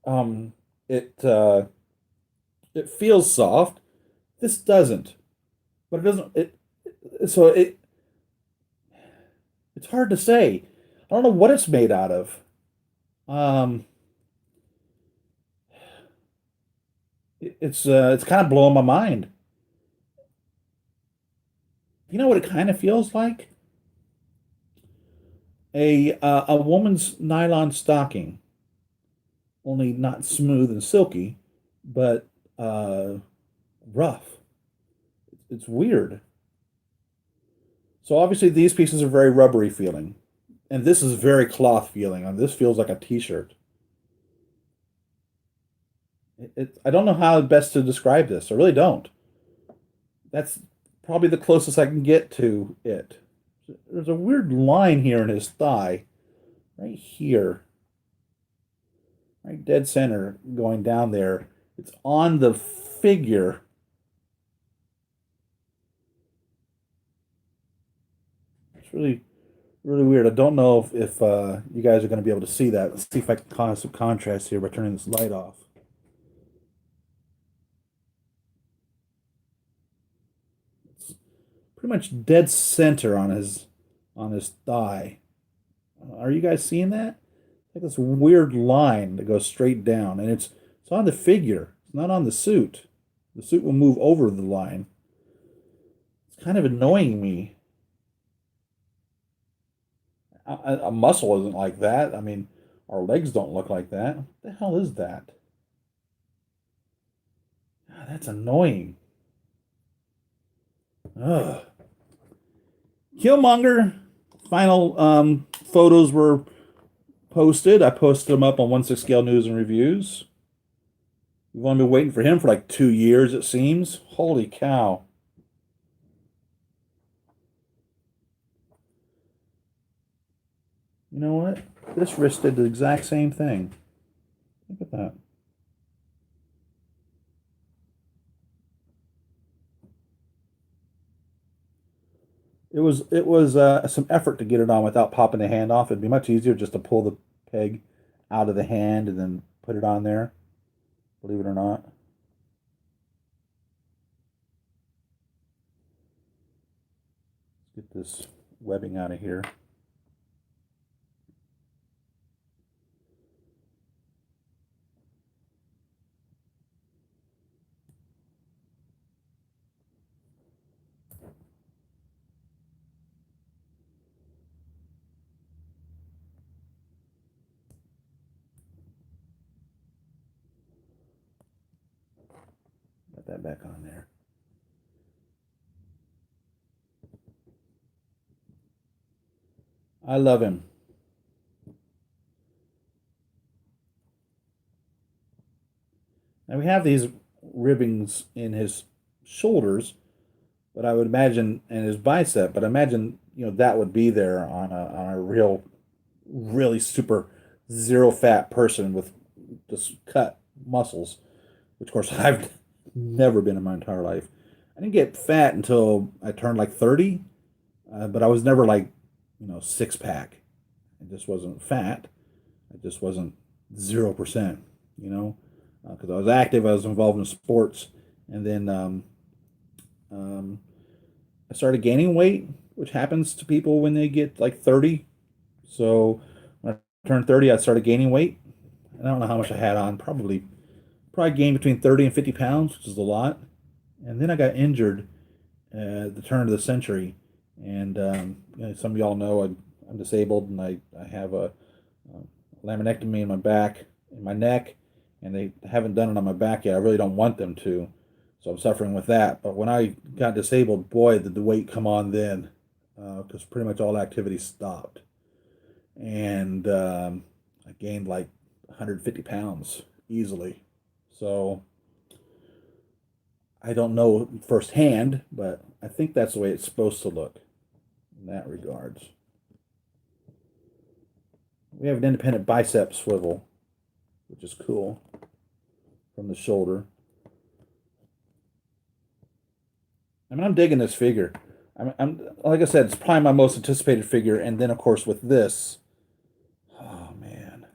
Um, it feels soft. This doesn't, but it doesn't. So it's hard to say. I don't know what it's made out of. Um, it's kind of blowing my mind. You know what it kind of feels like? A woman's nylon stocking, only not smooth and silky, but rough. It's weird. So obviously these pieces are very rubbery feeling, and this is very cloth feeling. And this feels like a t-shirt. I don't know how best to describe this. I really don't. That's probably the closest I can get to it. There's a weird line here in his thigh, right here, right dead center, going down there. It's on the figure. It's really weird. I don't know if you guys are going to be able to see that. Let's see if I can cause some contrast here by turning this light off. It's pretty much dead center on his thigh. Are you guys seeing that? Like this weird line that goes straight down, and it's on the figure. It's not on the suit. The suit will move over the line. It's kind of annoying me. A muscle isn't like that. I mean, our legs don't look like that. What the hell is that? God, that's annoying. Ugh. Killmonger. Final photos were posted. I posted them up on 1/6 Scale News and Reviews. We've only been waiting for him for like 2 years, it seems. Holy cow. You know what? This wrist did the exact same thing. Look at that. It was some effort to get it on without popping the hand off. It'd be much easier just to pull the peg out of the hand and then put it on there, believe it or not. Let's get this webbing out of here. Put that back on there. I love him. Now we have these ribbings in his shoulders, but I would imagine, and his bicep, but I imagine, that would be there on a really super zero fat person with just cut muscles, which of course I've never been in my entire life. I didn't get fat until I turned like 30, but I was never like, six pack. I just wasn't fat. I just wasn't 0%, because I was active, I was involved in sports, and then um, I started gaining weight, which happens to people when they get like 30. So when I turned 30, I started gaining weight. I don't know how much I had on, probably gained between 30 and 50 pounds, which is a lot. And then I got injured at the turn of the century. And some of y'all know I'm disabled, and I have a laminectomy in my back, in my neck, and they haven't done it on my back yet. I really don't want them to. So I'm suffering with that. But when I got disabled, boy, did the weight come on then, because pretty much all activity stopped. And I gained like 150 pounds easily. So I don't know firsthand, but I think that's the way it's supposed to look in that regards. We have an independent bicep swivel, which is cool, from the shoulder. I mean, I'm digging this figure. I'm like I said, it's probably my most anticipated figure, and then of course with this, oh man,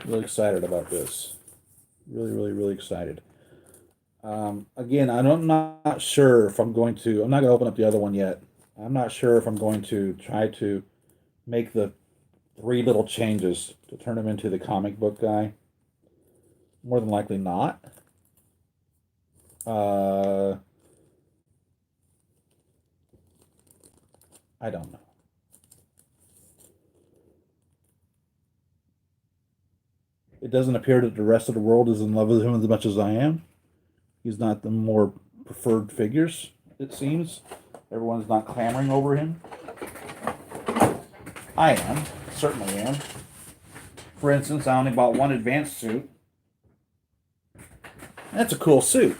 really excited about this. Really, really, really excited. Again, I'm not sure if I'm going to. I'm not going to open up the other one yet. I'm not sure if I'm going to try to make the three little changes to turn him into the comic book guy. More than likely not. I don't know. It doesn't appear that the rest of the world is in love with him as much as I am. He's not the more preferred figures, it seems. Everyone's not clamoring over him. I am. Certainly am. For instance, I only bought one advanced suit. That's a cool suit.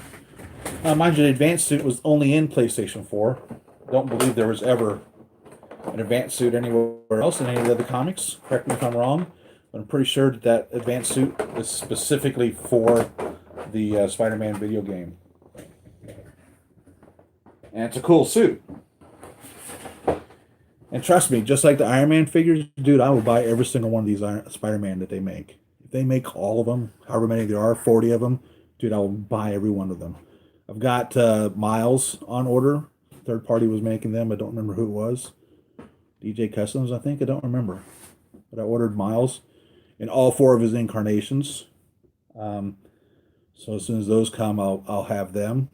Mind you, the advanced suit was only in PlayStation 4. Don't believe there was ever an advanced suit anywhere else in any of the other comics. Correct me if I'm wrong. But I'm pretty sure that that advanced suit is specifically for the Spider-Man video game. And it's a cool suit. And trust me, just like the Iron Man figures, dude, I will buy every single one of these Spider-Man that they make. If they make all of them, however many there are, 40 of them, dude, I will buy every one of them. I've got Miles on order. Third party was making them. I don't remember who it was. DJ Customs, I think. I don't remember. But I ordered Miles in all four of his incarnations. So as soon as those come, I'll have them.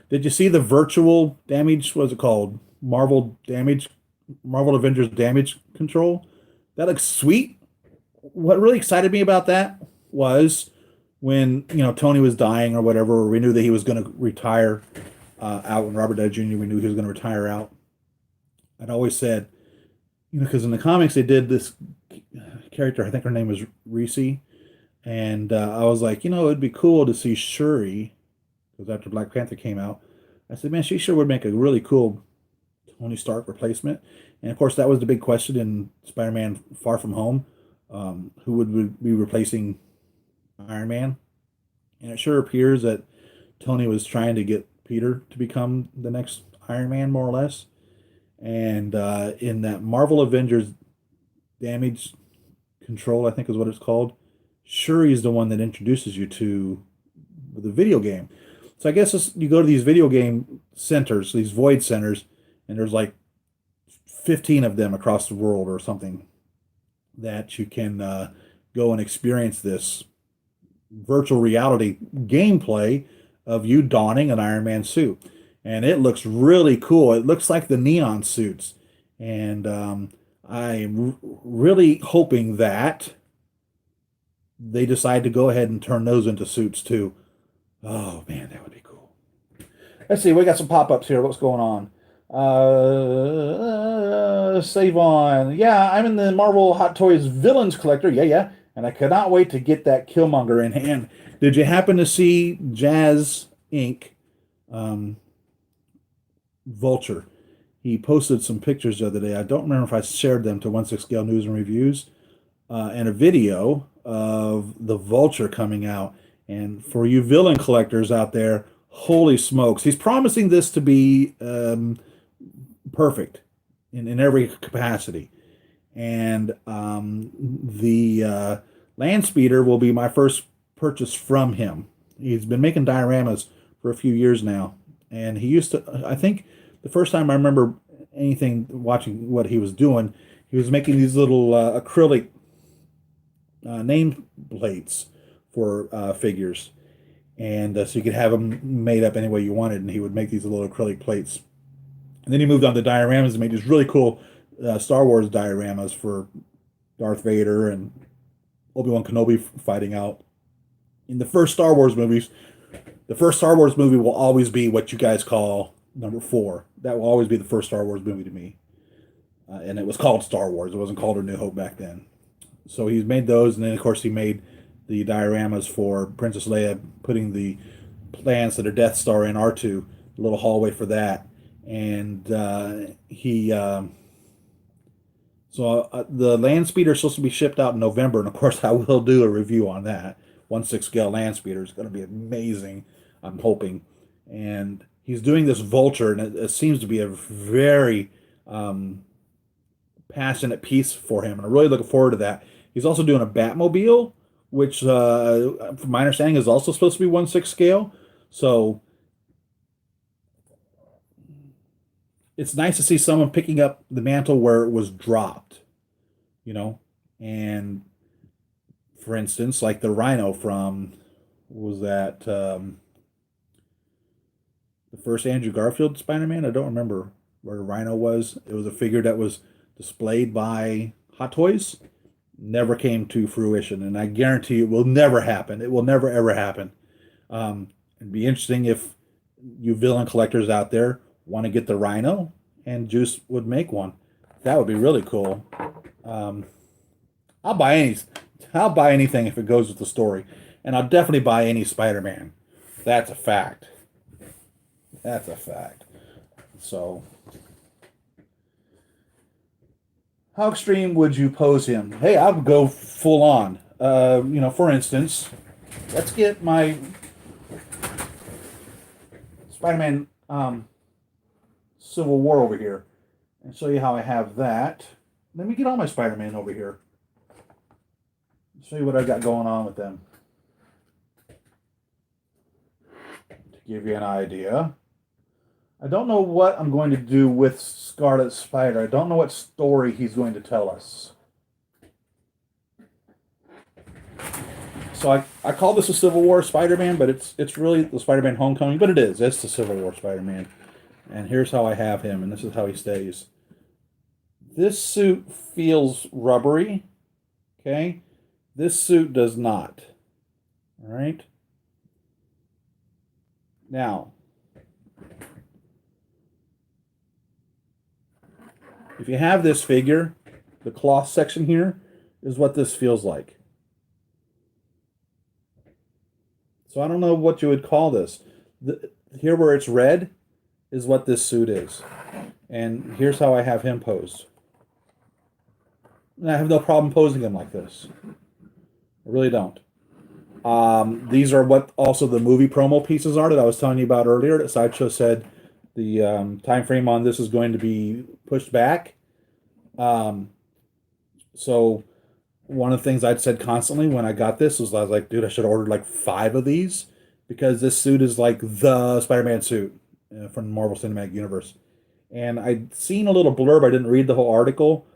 Did you see the virtual damage? What's it called? Marvel Avengers damage control. That looks sweet. What really excited me about that was when Tony was dying or whatever, or we knew that he was going to retire out. When Robert Downey Jr. we knew he was going to retire out. I'd always said, because in the comics they did this character. I think her name was Reese, and I was like, it'd be cool to see Shuri, because after Black Panther came out, I said, man, she sure would make a really cool Tony Stark replacement. And of course, that was the big question in Spider-Man Far From Home. Who would be replacing Iron Man? And it sure appears that Tony was trying to get Peter to become the next Iron Man, more or less. And in that Marvel Avengers damage control, I think is what it's called, Shuri is the one that introduces you to the video game. So I guess you go to these video game centers, these void centers, and there's like 15 of them across the world or something that you can go and experience this virtual reality gameplay of you donning an Iron Man suit. And it looks really cool. It looks like the neon suits. And I'm really hoping that they decide to go ahead and turn those into suits too. Oh, man, that would be cool. Let's see. We got some pop-ups here. What's going on? Save on. Yeah, I'm in the Marvel Hot Toys Villains Collector. Yeah. And I cannot wait to get that Killmonger in hand. Did you happen to see Jazz Inc. Vulture? He posted some pictures the other day. I don't remember if I shared them to 1/6 Scale News and Reviews, and a video of the Vulture coming out. And for you villain collectors out there, holy smokes, he's promising this to be perfect in every capacity. And the Land Speeder will be my first purchase from him. He's been making dioramas for a few years now. And he used to, I think the first time I remember watching what he was doing, he was making these little acrylic name plates for figures. And so you could have them made up any way you wanted, and he would make these little acrylic plates. And then he moved on to dioramas and made these really cool Star Wars dioramas for Darth Vader and Obi-Wan Kenobi fighting out. In the first Star Wars movies, the first Star Wars movie will always be what you guys call number 4. That will always be the first Star Wars movie to me. And it was called Star Wars. It wasn't called A New Hope back then. So he's made those, and then of course he made the dioramas for Princess Leia, putting the plans to the Death Star in R2, the little hallway for that. And the land speeder is supposed to be shipped out in November, and of course I will do a review on that. 1/6 scale land speeder is going to be amazing, I'm hoping. And he's doing this Vulture, and it seems to be a very passionate piece for him, and I'm really looking forward to that. He's also doing a Batmobile, which, from my understanding, is also supposed to be 1/6 scale. So it's nice to see someone picking up the mantle where it was dropped, you know. And for instance, like the Rhino from, what was that, the first Andrew Garfield Spider-Man? I don't remember where the Rhino was. It was a figure that was displayed by Hot Toys. Never came to fruition, and I guarantee it will never happen. It will never ever happen. It'd be interesting if you villain collectors out there want to get the Rhino, and Juice would make one. That would be really cool. I'll buy any. I'll buy anything if it goes with the story, and I'll definitely buy any Spider-Man. That's a fact. That's a fact. So, how extreme would you pose him? Hey, I would go full on. For instance, let's get my Spider-Man Civil War over here and show you how I have that. Let me get all my Spider-Man over here. Show you what I got going on with them. To give you an idea. I don't know what I'm going to do with Scarlet Spider. I don't know what story he's going to tell us. So I call this a Civil War Spider-Man, but it's really the Spider-Man Homecoming, but it is. It's the Civil War Spider-Man. And here's how I have him, and this is how he stays. This suit feels rubbery, okay? This suit does not. All right? Now, if you have this figure, the cloth section here is what this feels like. So I don't know what you would call this. Here where it's red is what this suit is. And here's how I have him posed. And I have no problem posing him like this. I really don't. These are what also the movie promo pieces are that I was telling you about earlier. That Sideshow said the time frame on this is going to be pushed back. So one of the things I'd said constantly when I got this was I was like, dude, I should have ordered like 5 of these because this suit is like the Spider-Man suit from the Marvel Cinematic Universe. And I'd seen a little blurb. I didn't read the whole article.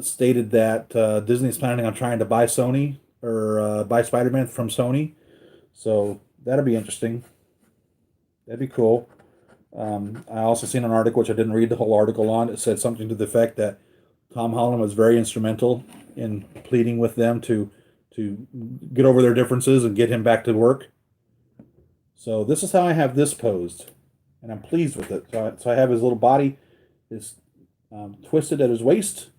Stated that Disney's planning on trying to buy Sony or buy Spider-Man from Sony. So that'll be interesting. That'd be cool. I also seen an article, which I didn't read the whole article on. It said something to the effect that Tom Holland was very instrumental in pleading with them to get over their differences and get him back to work. So this is how I have this posed, and I'm pleased with it. So I have his little body is twisted at his waist,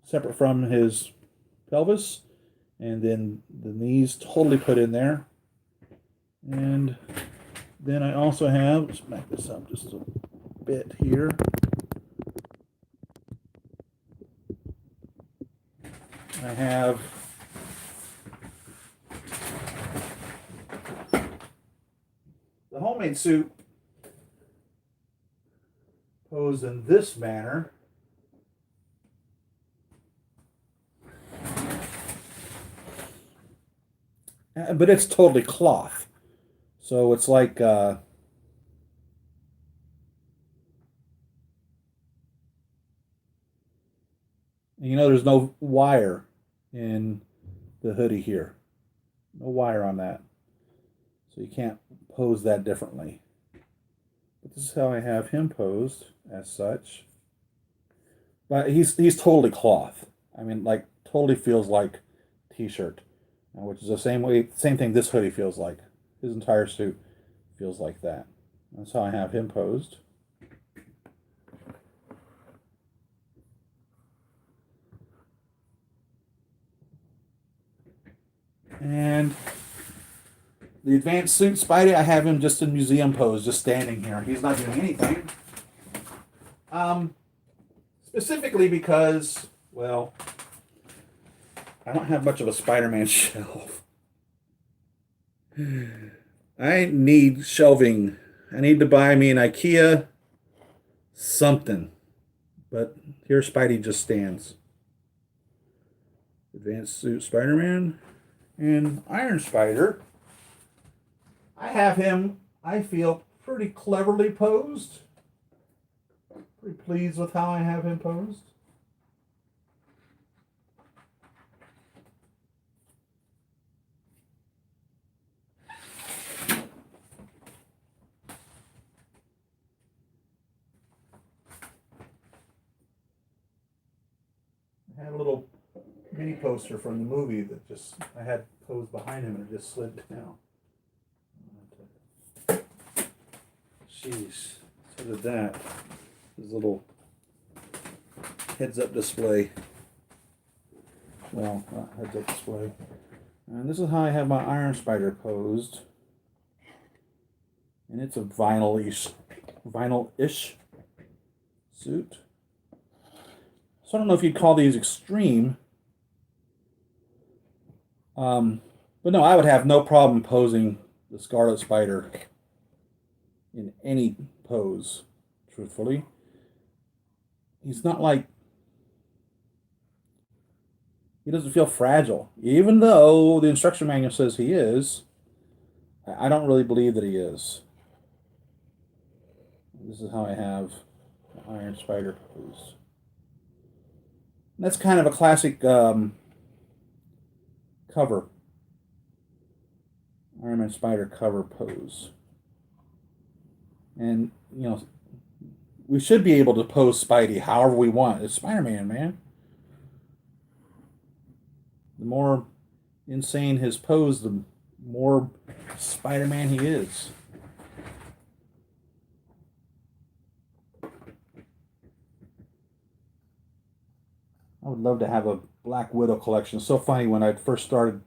separate from his pelvis, and then the knees totally put in there. And then I also have, let's back this up just a bit here. I have the homemade suit posed in this manner. But it's totally cloth. So it's like there's no wire in the hoodie here. No wire on that. So you can't pose that differently. But this is how I have him posed as such. But he's totally cloth. I mean, like totally feels like t-shirt, which is the same thing this hoodie feels like. His entire suit feels like that. That's how I have him posed. And the advanced suit Spidey, I have him just in museum pose, just standing here. He's not doing anything. Specifically because, well, I don't have much of a Spider-Man shelf. I need shelving. I need to buy me an IKEA something. But here Spidey just stands. Advanced suit Spider-Man and Iron Spider. I have him, I feel, pretty cleverly posed. Pretty pleased with how I have him posed. I had a little mini poster from the movie that just I had posed behind him and it just slid down. Jeez, so did that. His little heads-up display. Well, not heads-up display. And this is how I have my Iron Spider posed. And it's a vinyl-ish suit. So I don't know if you'd call these extreme. But no, I would have no problem posing the Scarlet Spider in any pose, truthfully. He's not like, he doesn't feel fragile. Even though the instruction manual says he is, I don't really believe that he is. This is how I have the Iron Spider pose. And that's kind of a classic cover. Iron Man Spider cover pose. And, you know, we should be able to pose Spidey however we want. It's Spider-Man, man. The more insane his pose, the more Spider-Man he is. I would love to have a Black Widow collection. It's so funny, when I first started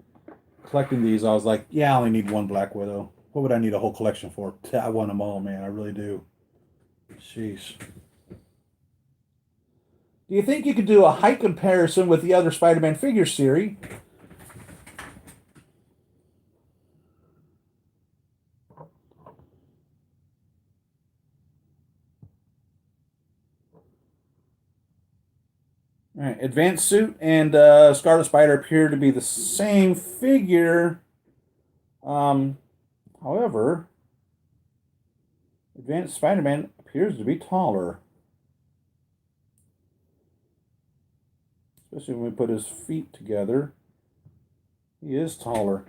collecting these, I was like, yeah, I only need one Black Widow. What would I need a whole collection for? I want them all, man. I really do. Sheesh. Do you think you could do a height comparison with the other Spider-Man figures, Siri? All right, Advanced Suit and Scarlet Spider appear to be the same figure. Um, However, Advanced Spider-Man appears to be taller. Especially when we put his feet together. He is taller.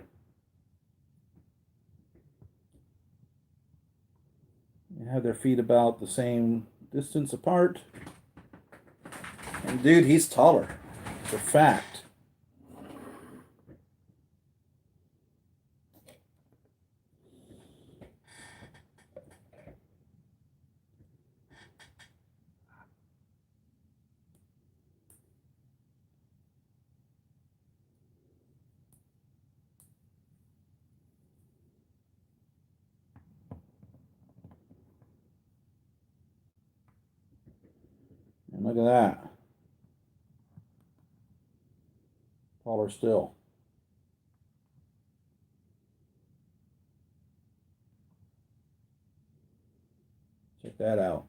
They have their feet about the same distance apart. And dude, he's taller. It's a fact. And look at that. Taller still. Check that out.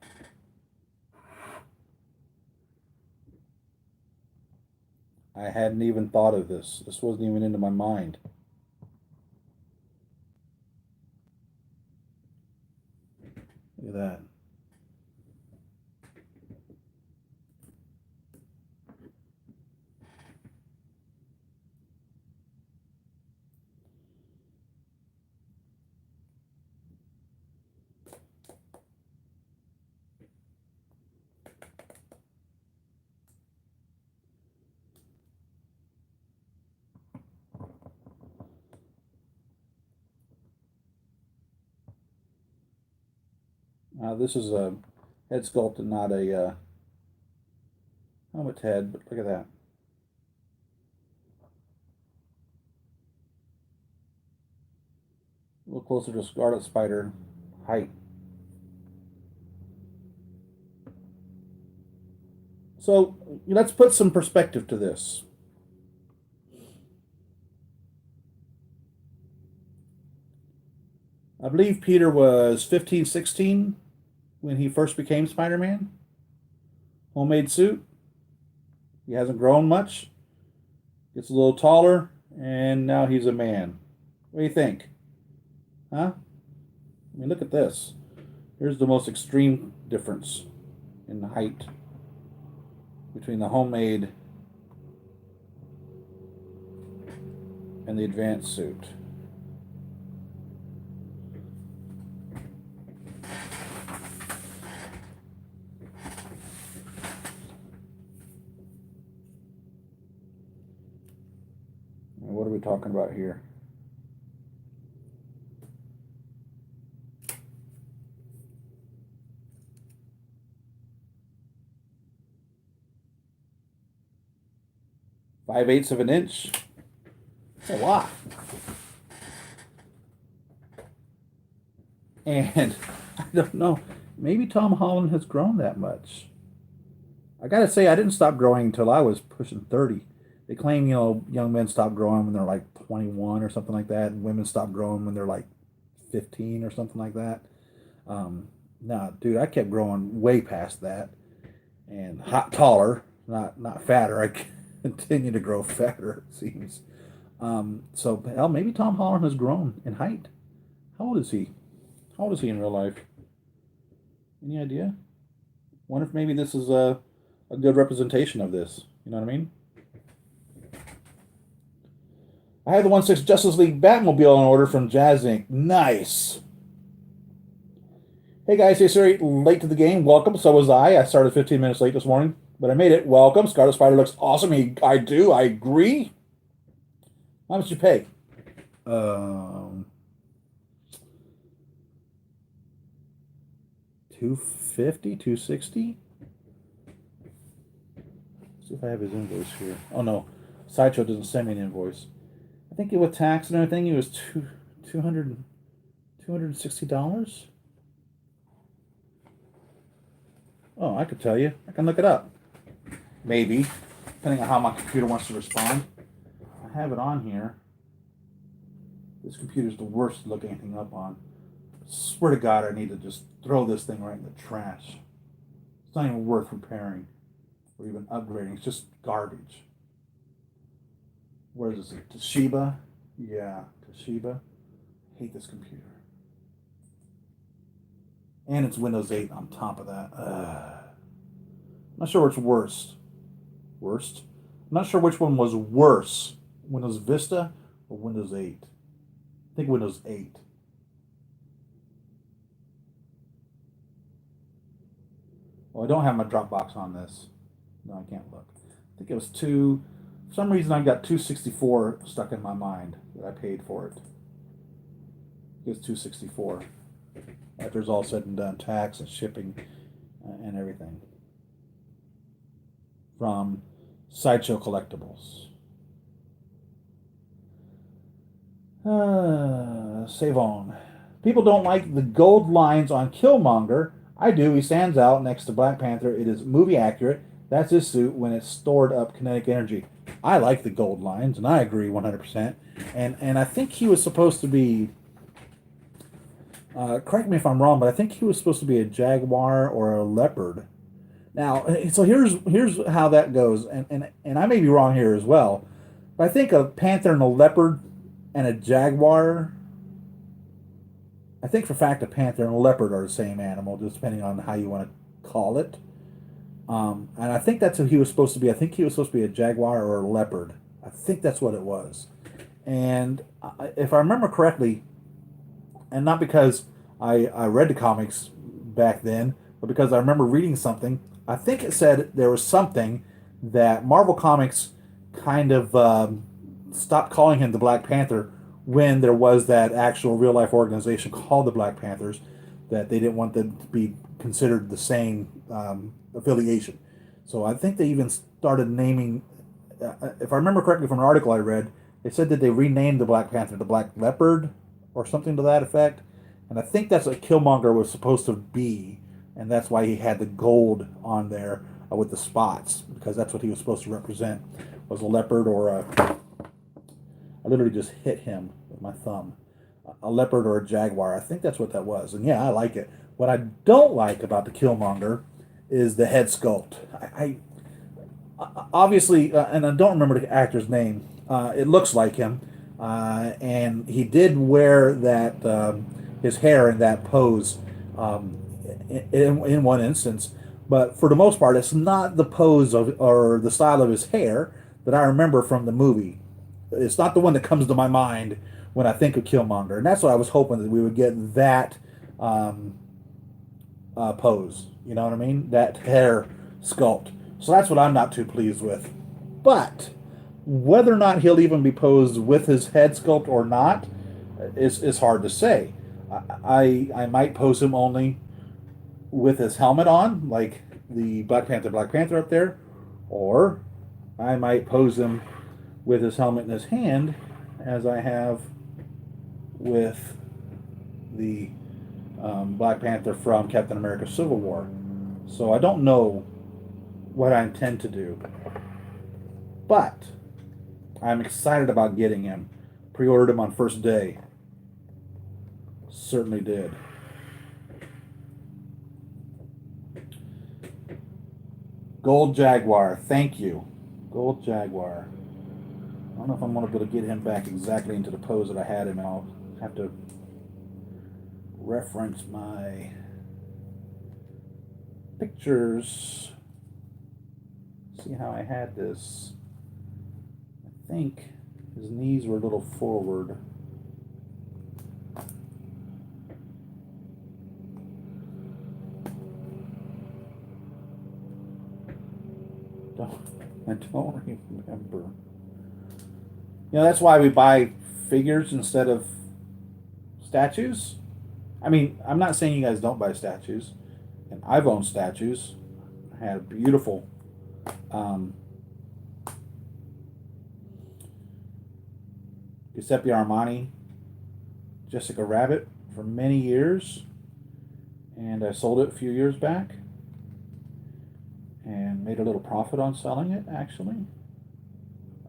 I hadn't even thought of this. This wasn't even into my mind. Look at that. This is a head sculpt and not a helmet head, but look at that. A little closer to Scarlet Spider height. So let's put some perspective to this. I believe Peter was 15, 16 when he first became Spider-Man. Homemade suit. He hasn't grown much. Gets a little taller, and now he's a man. What do you think? Huh? I mean, look at this. Here's the most extreme difference in the height between the homemade and the advanced suit. What are we talking about here? Five-eighths of an inch. That's a lot. And I don't know. Maybe Tom Holland has grown that much. I gotta say, I didn't stop growing until I was pushing 30. They claim, you know, young men stop growing when they're like 21 or something like that, and women stop growing when they're like 15 or something like that. No, dude, I kept growing way past that, and taller, not fatter. I continue to grow fatter, it seems. So hell, maybe Tom Holland has grown in height. How old is he? How old is he in real life? Any idea? Wonder if maybe this is a good representation of this. You know what I mean? I have the 1/6 Justice League Batmobile on order from Jazz Inc. Nice. Hey guys, hey Siri, late to the game. Welcome. So was I. I started 15 minutes late this morning, but I made it. Welcome. Scarlet Spider looks awesome. I do. I agree. How much you pay? 250, 260. See if I have his invoice here. Oh no, Sideshow doesn't send me an invoice. I think with tax and everything, it was $260. Oh, I could tell you. I can look it up. Maybe, depending on how my computer wants to respond. I have it on here. This computer's the worst to look anything up on. I swear to God, I need to just throw this thing right in the trash. It's not even worth repairing or even upgrading. It's just garbage. Where is it? Toshiba? Yeah, Toshiba. Hate this computer. And it's Windows 8 on top of that. I'm not sure which worst. Worst? I'm not sure which one was worse. Windows Vista or Windows 8? I think Windows 8. Well, I don't have my Dropbox on this. No, I can't look. I think it was for some reason I've got 264 stuck in my mind that I paid for it. It's 264. After it's all said and done, tax and shipping and everything. From Sideshow Collectibles. Save on. People don't like the gold lines on Killmonger. I do. He stands out next to Black Panther. It is movie accurate. That's his suit when it's stored up kinetic energy. I like the gold lines, and I agree 100%. And I think he was supposed to be, correct me if I'm wrong, but I think he was supposed to be a jaguar or a leopard. Now, so here's how that goes, and I may be wrong here as well, but I think a panther and a leopard and a jaguar, I think for a fact a panther and a leopard are the same animal, just depending on how you want to call it. And I think that's who he was supposed to be. I think he was supposed to be a jaguar or a leopard. I think that's what it was. And if I remember correctly, and not because I read the comics back then, but because I remember reading something, I think it said there was something that Marvel Comics kind of stopped calling him the Black Panther when there was that actual real-life organization called the Black Panthers. that they didn't want them to be considered the same affiliation. So I think they even started naming, if I remember correctly from an article I read, they said that they renamed the Black Panther to Black Leopard or something to that effect. And I think that's what Killmonger was supposed to be. And that's why he had the gold on there with the spots, because that's what he was supposed to represent, was a leopard or a... I literally just hit him with my thumb. A leopard or a jaguar. I think that's what that was. And yeah, I like it. What I don't like about the Killmonger is the head sculpt. Obviously, and I don't remember the actor's name. It looks like him, and he did wear that his hair in that pose in one instance. But for the most part, it's not the pose of or the style of his hair that I remember from the movie. It's not the one that comes to my mind when I think of Killmonger, and that's what I was hoping that we would get that pose. You know what I mean? That hair sculpt. So that's what I'm not too pleased with. But whether or not he'll even be posed with his head sculpt or not is hard to say. I might pose him only with his helmet on, like the Black Panther up there, or I might pose him with his helmet in his hand, as I have with the Black Panther from Captain America Civil War. So I don't know what I intend to do. But I'm excited about getting him. Pre-ordered him on first day. Certainly did. Gold Jaguar. Thank you. Gold Jaguar. I don't know if I'm going to be able to get him back exactly into the pose that I had him in. I'll have to reference my pictures. See how I had this. I think his knees were a little forward. I don't remember. You know, that's why we buy figures instead of statues. I mean, I'm not saying you guys don't buy statues. And I've owned statues. I had a beautiful Giuseppe Armani Jessica Rabbit for many years. And I sold it a few years back. And made a little profit on selling it, actually.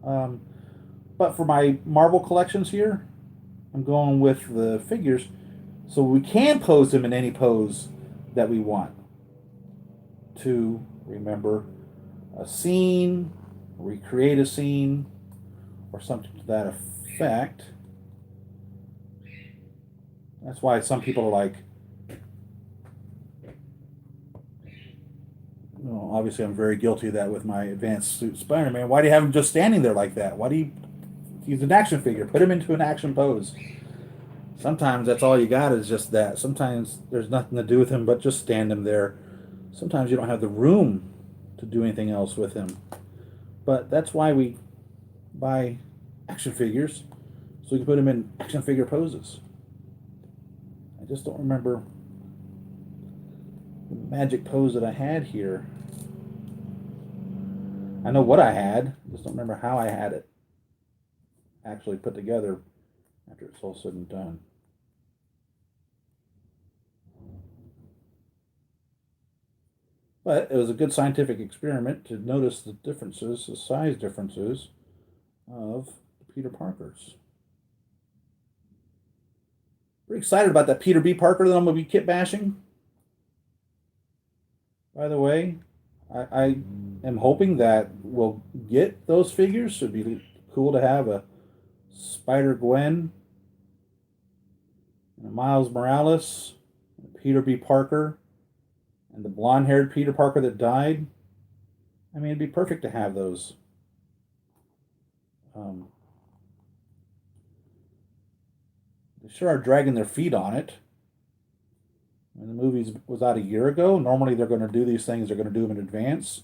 But for my Marvel collections here, I'm going with the figures, so we can pose them in any pose that we want to remember a scene, recreate a scene, or something to that effect. That's why some people are like, well, obviously I'm very guilty of that with my advanced suit Spider-Man. Why do you have him just standing there like that? Why do you... He's an action figure. Put him into an action pose. Sometimes that's all you got is just that. Sometimes there's nothing to do with him but just stand him there. Sometimes you don't have the room to do anything else with him. But that's why we buy action figures, so we can put him in action figure poses. I just don't remember the magic pose that I had here. I know what I had, just don't remember how I had it actually put together after it's all said and done. But it was a good scientific experiment to notice the differences, the size differences of the Peter Parkers. Pretty excited about that Peter B. Parker that I'm going to be kit bashing. By the way, I am hoping that we'll get those figures. It'd be cool to have a Spider-Gwen, and a Miles Morales, and a Peter B. Parker, and the blonde-haired Peter Parker that died. I mean, it'd be perfect to have those. They sure are dragging their feet on it. When the movie was out a year ago, normally they're going to do these things, they're going to do them in advance.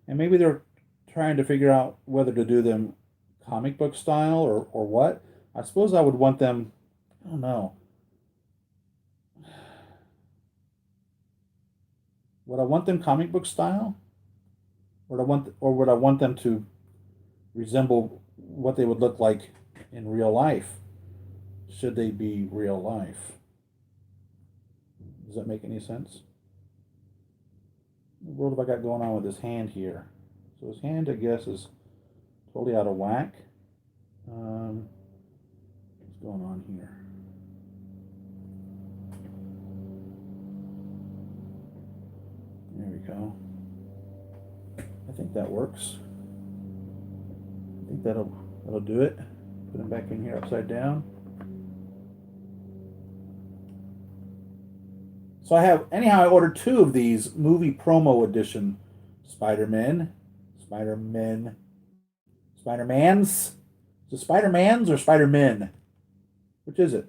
And maybe they're trying to figure out whether to do them comic book style or what. I suppose I would want them, I don't know. Would I want them comic book style? Or would I want them to resemble what they would look like in real life? Should they be real life? Does that make any sense? What have I got going on with his hand here? So his hand, I guess, is totally out of whack. What's going on here? There we go. I think that works. I think that'll do it. Put him back in here upside down. So anyhow, I ordered 2 of these movie promo edition Spider-Mans. Is it Spider-Mans or Spider-Men? Which is it?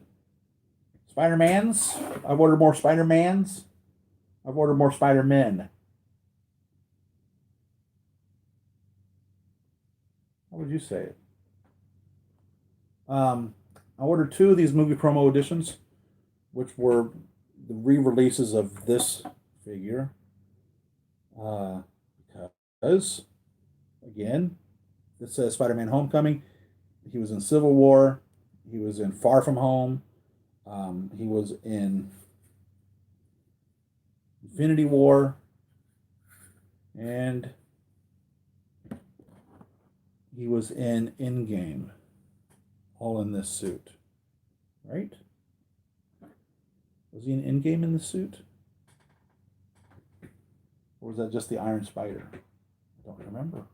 Spider-Mans? I've ordered more Spider-Mans. I've ordered more Spider-Men. How would you say it? I ordered 2 of these movie promo editions, which were the re-releases of this figure. Because, again, it says Spider-Man Homecoming. He was in Civil War. He was in Far From Home. He was in Infinity War. And he was in Endgame. All in this suit. Right? Was he in Endgame in the suit? Or was that just the Iron Spider? I don't remember.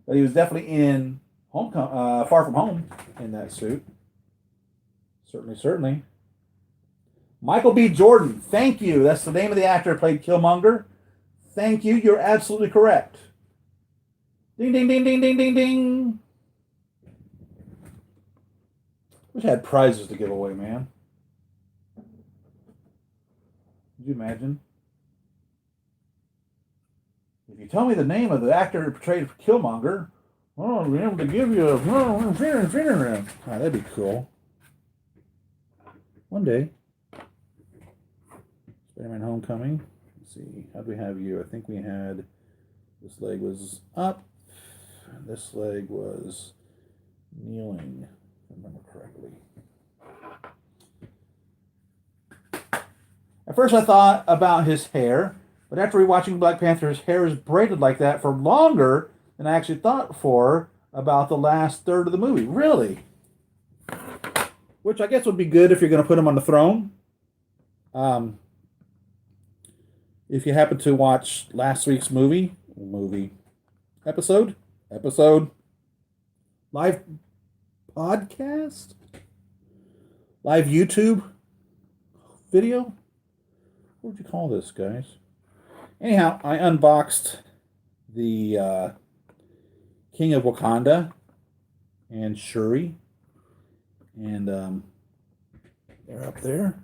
But he was definitely in Far From Home in that suit. Certainly. Michael B. Jordan, thank you. That's the name of the actor who played Killmonger. Thank you. You're absolutely correct. Ding, ding, ding, ding, ding, ding, ding. Wish I had prizes to give away, man. Could you imagine? If you tell me the name of the actor who portrayed Killmonger, I'll be able to give you a... that'd be cool. One day. Spider-Man Homecoming. Let's see. How do we have you? I think we had... This leg was up. This leg was kneeling, if I remember correctly. At first I thought about his hair, but after rewatching Black Panther, his hair is braided like that for longer than I actually thought for about the last third of the movie. Really? Which I guess would be good if you're going to put him on the throne. If you happen to watch last week's episode, live podcast, live YouTube video. What would you call this, guys? Anyhow, I unboxed the King of Wakanda and Shuri, and they're up there.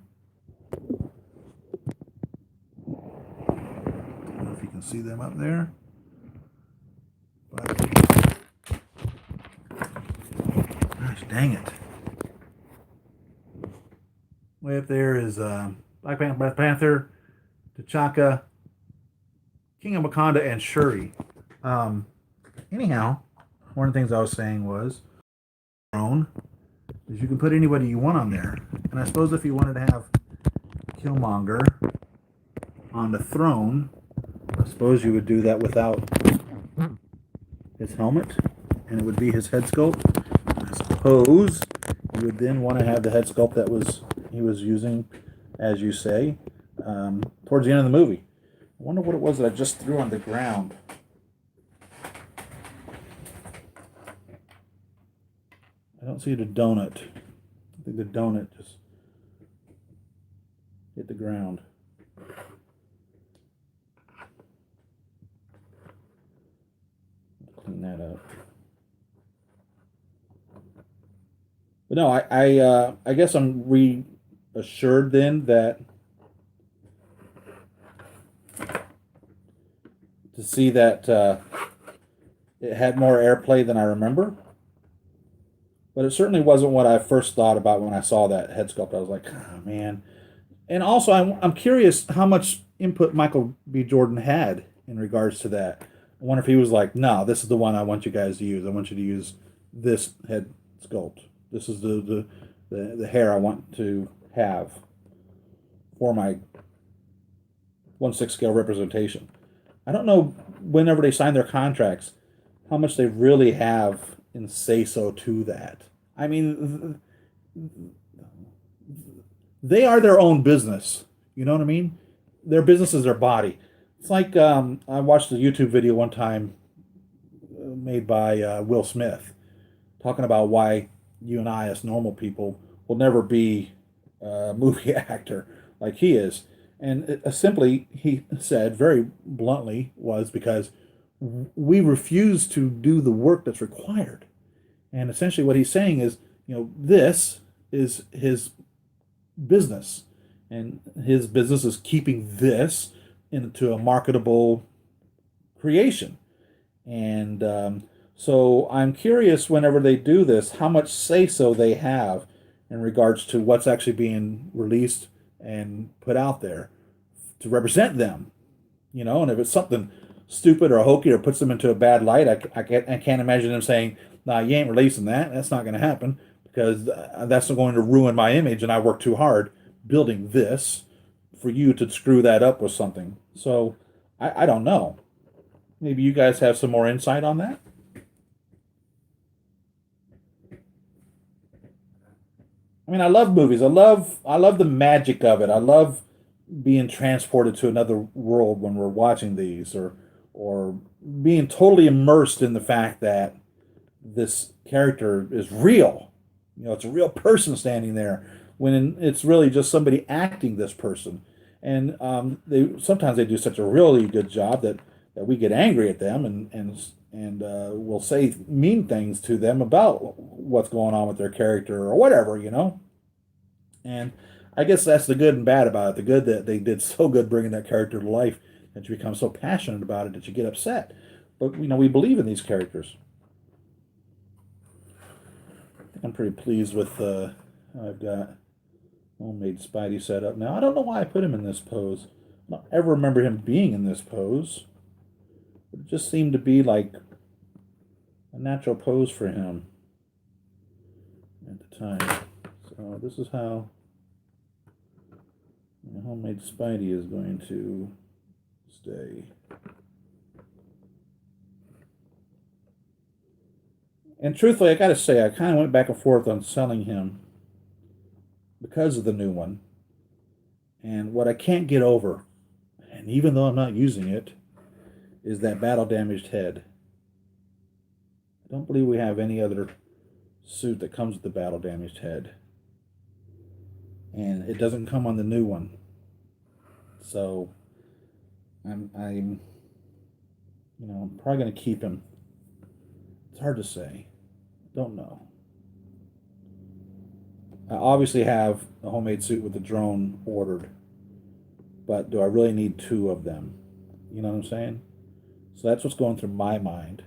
I don't know if you can see them up there. But, gosh dang it. Way up there is Black Panther, T'Chaka, King of Wakanda, and Shuri. Anyhow, one of the things I was saying was, is you can put anybody you want on there. And I suppose if you wanted to have Killmonger on the throne, I suppose you would do that without his helmet, and it would be his head sculpt. I suppose you would then want to have the head sculpt that he was using, as you say, towards the end of the movie. I wonder what it was that I just threw on the ground. I don't see the donut. I think the donut just hit the ground. Clean that up. But no, I guess I'm reassured then that to see that it had more airplay than I remember. but it certainly wasn't what I first thought about when I saw that head sculpt. I was like, oh man. And also, I'm curious how much input Michael B. Jordan had in regards to that. I wonder if he was like, no, this is the one I want you guys to use. I want you to use this head sculpt. This is the hair I want to have for my 1/6 scale representation. I don't know whenever they sign their contracts how much they really have in say so to that. I mean, they are their own business. You know what I mean? Their business is their body. It's like I watched a YouTube video one time made by Will Smith talking about why you and I, as normal people, will never be a movie actor like he is. And simply, he said very bluntly, was because we refuse to do the work that's required. And essentially, what he's saying is, this is his business, and his business is keeping this into a marketable creation. And so I'm curious, whenever they do this, how much say-so they have in regards to what's actually being released and put out there to represent them. And if it's something stupid or hokey or puts them into a bad light, I can't imagine them saying, nah, you ain't releasing that. That's not going to happen, because that's going to ruin my image, and I worked too hard building this for you to screw that up with something. So I don't know. Maybe you guys have some more insight on that? I mean, I love movies. I love the magic of it. I love being transported to another world when we're watching these, or being totally immersed in the fact that this character is real. It's a real person standing there, when it's really just somebody acting this person. And sometimes they do such a really good job that we get angry at them, and we'll say mean things to them about what's going on with their character or whatever. And I guess that's the good and bad about it. The good, that they did so good bringing that character to life that you become so passionate about it that you get upset. But we believe in these characters. I think I'm pretty pleased with how I've got homemade Spidey set up now. I don't know why I put him in this pose. I don't ever remember him being in this pose. It just seemed to be like a natural pose for him at the time. So this is how my homemade Spidey is going to stay. And truthfully, I gotta say, I kind of went back and forth on selling him because of the new one. And what I can't get over, and even though I'm not using it, is that battle damaged head. I don't believe we have any other suit that comes with the battle damaged head. And it doesn't come on the new one. So I'm probably going to keep him. It's hard to say. Don't know. I obviously have a homemade suit with the drone ordered, but do I really need two of them? You know what I'm saying? So that's what's going through my mind.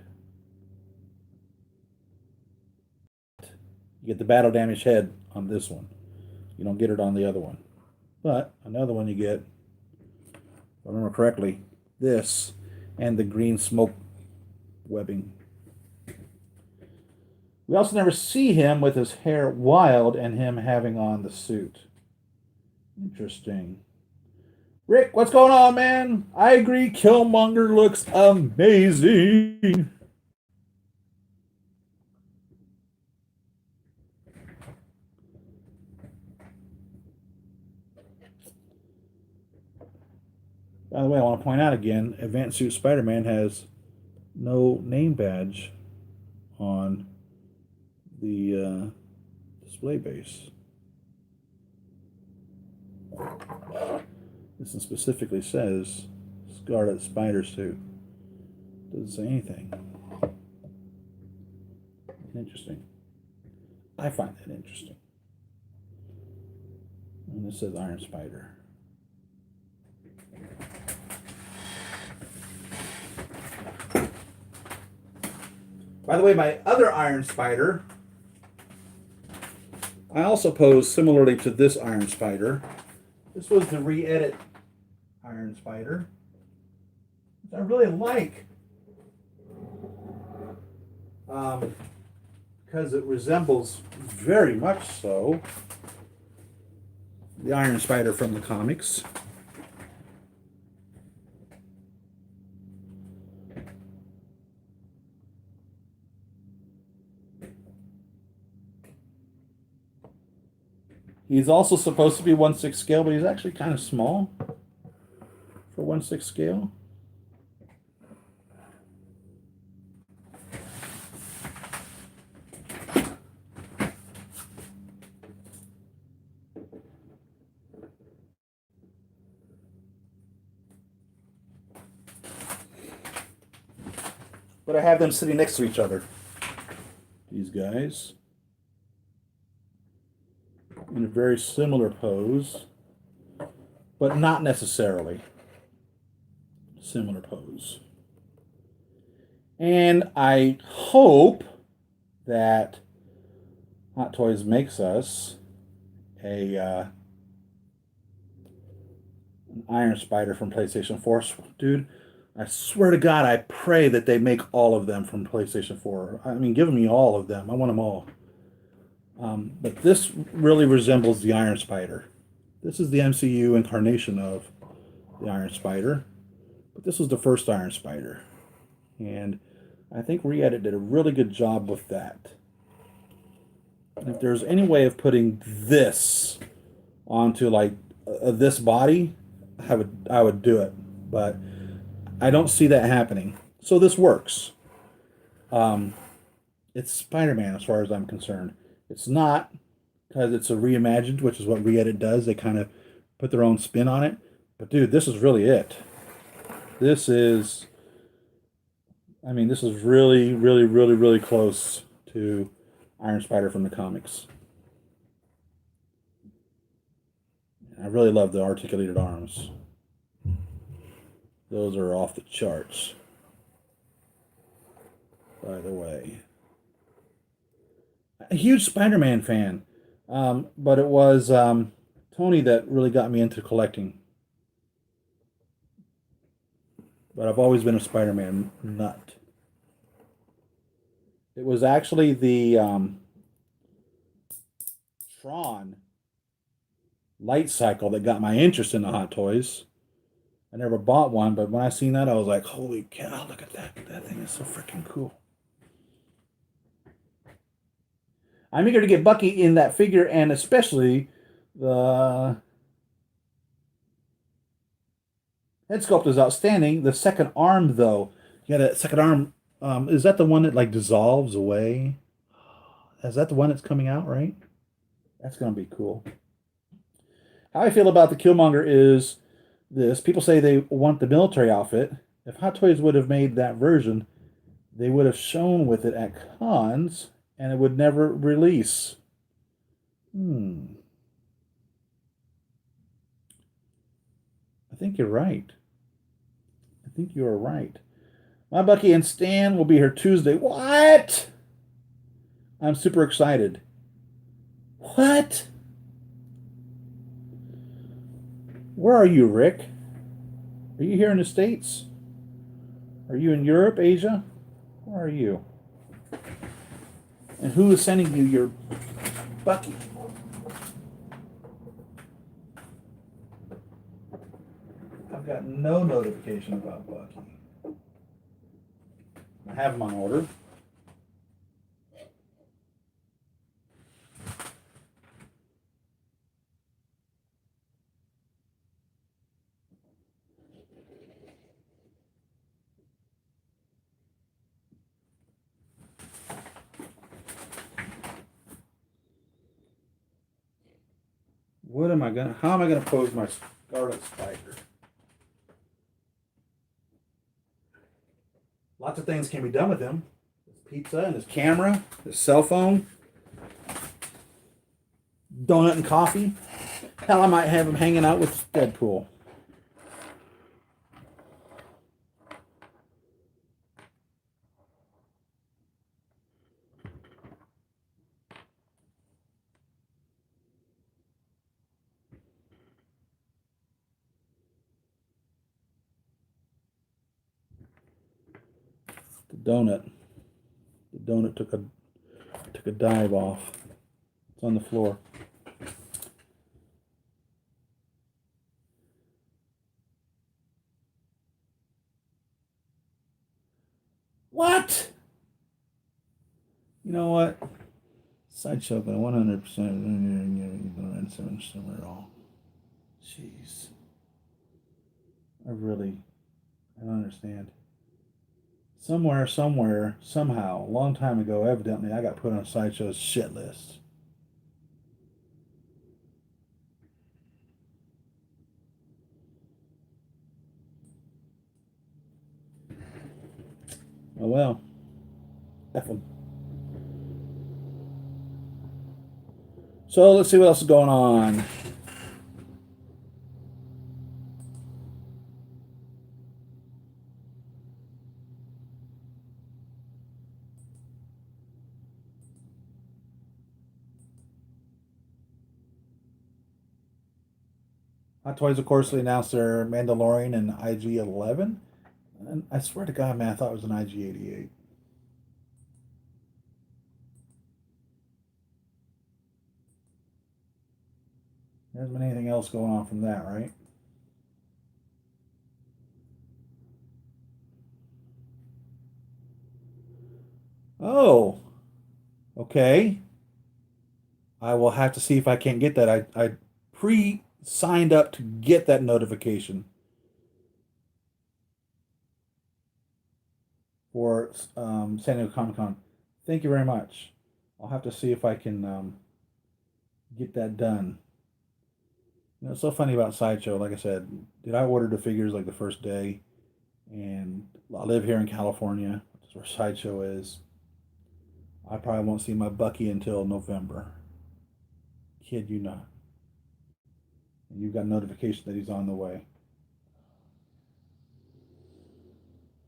You get the battle damaged head on this one. You don't get it on the other one. But another one you get, if I remember correctly, this and the green smoke webbing. We also never see him with his hair wild and him having on the suit. Interesting. Rick, what's going on, man? I agree, Killmonger looks amazing. By the way, I want to point out again, Advanced Suit Spider-Man has no name badge on the display base. This one specifically says Scarlet Spider Suit. Doesn't say anything. Interesting. I find that interesting. And this says Iron Spider. By the way, my other Iron Spider I also posed similarly to this Iron Spider. This was the re-edit Iron Spider, which I really like. Because it resembles very much so the Iron Spider from the comics. He's also supposed to be 1/6 scale, but he's actually kind of small for 1/6 scale. But I have them sitting next to each other. These guys. In a very similar pose, but not necessarily similar pose. And I hope that Hot Toys makes us an Iron Spider from PlayStation 4. Dude, I swear to God, I pray that they make all of them from PlayStation 4. I mean, give me all of them. I want them all. But this really resembles the Iron Spider. This is the MCU incarnation of the Iron Spider. But this was the first Iron Spider. And I think Re-Edit did a really good job with that. And if there's any way of putting this onto like this body, I would do it. But I don't see that happening. So this works. It's Spider-Man as far as I'm concerned. It's not, because it's a reimagined, which is what Re-Edit does. They kind of put their own spin on it. But dude, this is really it. This is, I mean, this is really, really, really, really close to Iron Spider from the comics. I really love the articulated arms. Those are off the charts, by the way. A huge Spider-Man fan, but it was Tony that really got me into collecting. But I've always been a Spider-Man nut. It was actually the Tron light cycle that got my interest in the Hot Toys. I never bought one, but when I seen that, I was like, holy cow, look at that. That thing is so freaking cool. I'm eager to get Bucky in that figure, and especially the head sculpt is outstanding. The second arm, though, you got a second arm. Is that the one that like dissolves away? Is that the one that's coming out, right? That's gonna be cool. How I feel about the Killmonger is this. People say they want the military outfit. If Hot Toys would have made that version, they would have shown with it at cons, and it would never release. I think you're right. I think you are right. My Bucky and Stan will be here Tuesday. What? I'm super excited. What? Where are you, Rick? Are you here in the States? Are you in Europe, Asia? Where are you? And who is sending you your Bucky? I've got no notification about Bucky. I have him on order. How am I gonna pose my Scarlet Spider? Lots of things can be done with him. His pizza and his camera, his cell phone, donut and coffee. Hell, I might have him hanging out with Deadpool. donut. The donut took a dive off. It's on the floor. What? You know what? Sideshow by 100%. Somewhere at all. Jeez. I don't understand. Somewhere, somehow, a long time ago, evidently, I got put on Sideshow's shit list. Oh well. F them. So let's see what else is going on. Hot Toys, of course, they announced their Mandalorian and IG-11. And I swear to God, man, I thought it was an IG-88. There hasn't been anything else going on from that, right? Oh, okay. I will have to see if I can't get that. I pre-signed up to get that notification for San Diego Comic-Con. Thank you very much. I'll have to see if I can get that done. You know, it's so funny about Sideshow. Like I said, did I order the figures like the first day? And I live here in California, which is where Sideshow is. I probably won't see my Bucky until November. Kid you not. And you've got notification that he's on the way.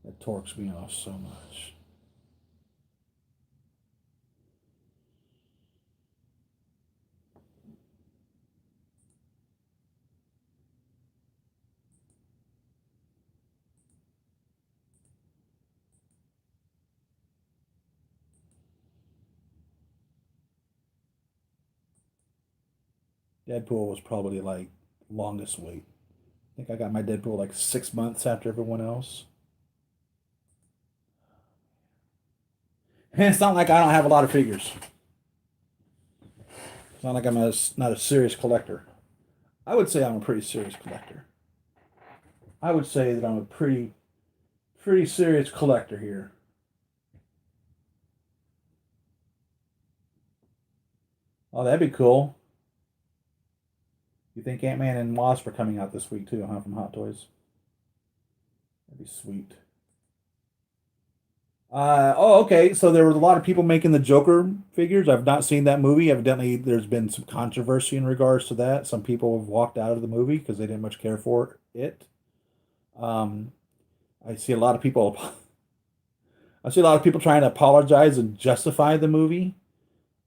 That torques me off so much. Deadpool was probably like longest wait. I think I got my Deadpool like 6 months after everyone else. And it's not like I don't have a lot of figures. It's not like I'm not a serious collector. I would say I'm a pretty serious collector. I would say that I'm a pretty serious collector here. Oh, that'd be cool. You think Ant-Man and Wasp are coming out this week too, huh, from Hot Toys? That'd be sweet. Okay. So there were a lot of people making the Joker figures. I've not seen that movie. Evidently, there's been some controversy in regards to that. Some people have walked out of the movie because they didn't much care for it. Um, I see a lot of people. I see a lot of people trying to apologize and justify the movie.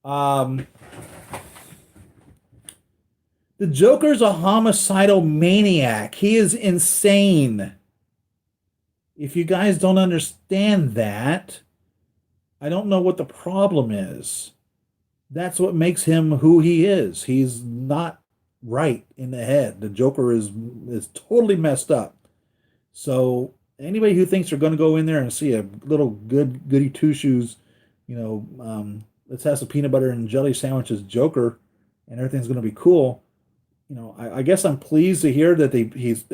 Um, the Joker's a homicidal maniac. He is insane. If you guys don't understand that, I don't know what the problem is. That's what makes him who he is. He's not right in the head. The Joker is totally messed up. So anybody who thinks they're going to go in there and see a little goody two shoes, let's have some peanut butter and jelly sandwiches Joker, and everything's going to be cool. I guess I'm pleased to hear that they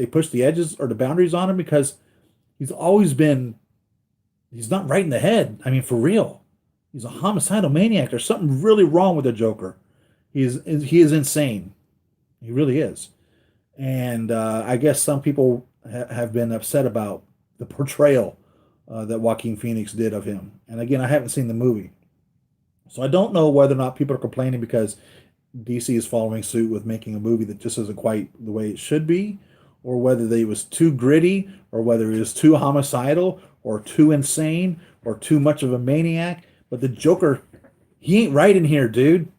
pushed the edges or the boundaries on him because he's not right in the head. I mean, for real. He's a homicidal maniac. There's something really wrong with the Joker. He is insane. He really is. And I guess some people have been upset about the portrayal that Joaquin Phoenix did of him. And again, I haven't seen the movie. So I don't know whether or not people are complaining because DC is following suit with making a movie that just isn't quite the way it should be, or whether it was too gritty, or whether it was too homicidal, or too insane, or too much of a maniac. But the Joker, he ain't right in here, dude.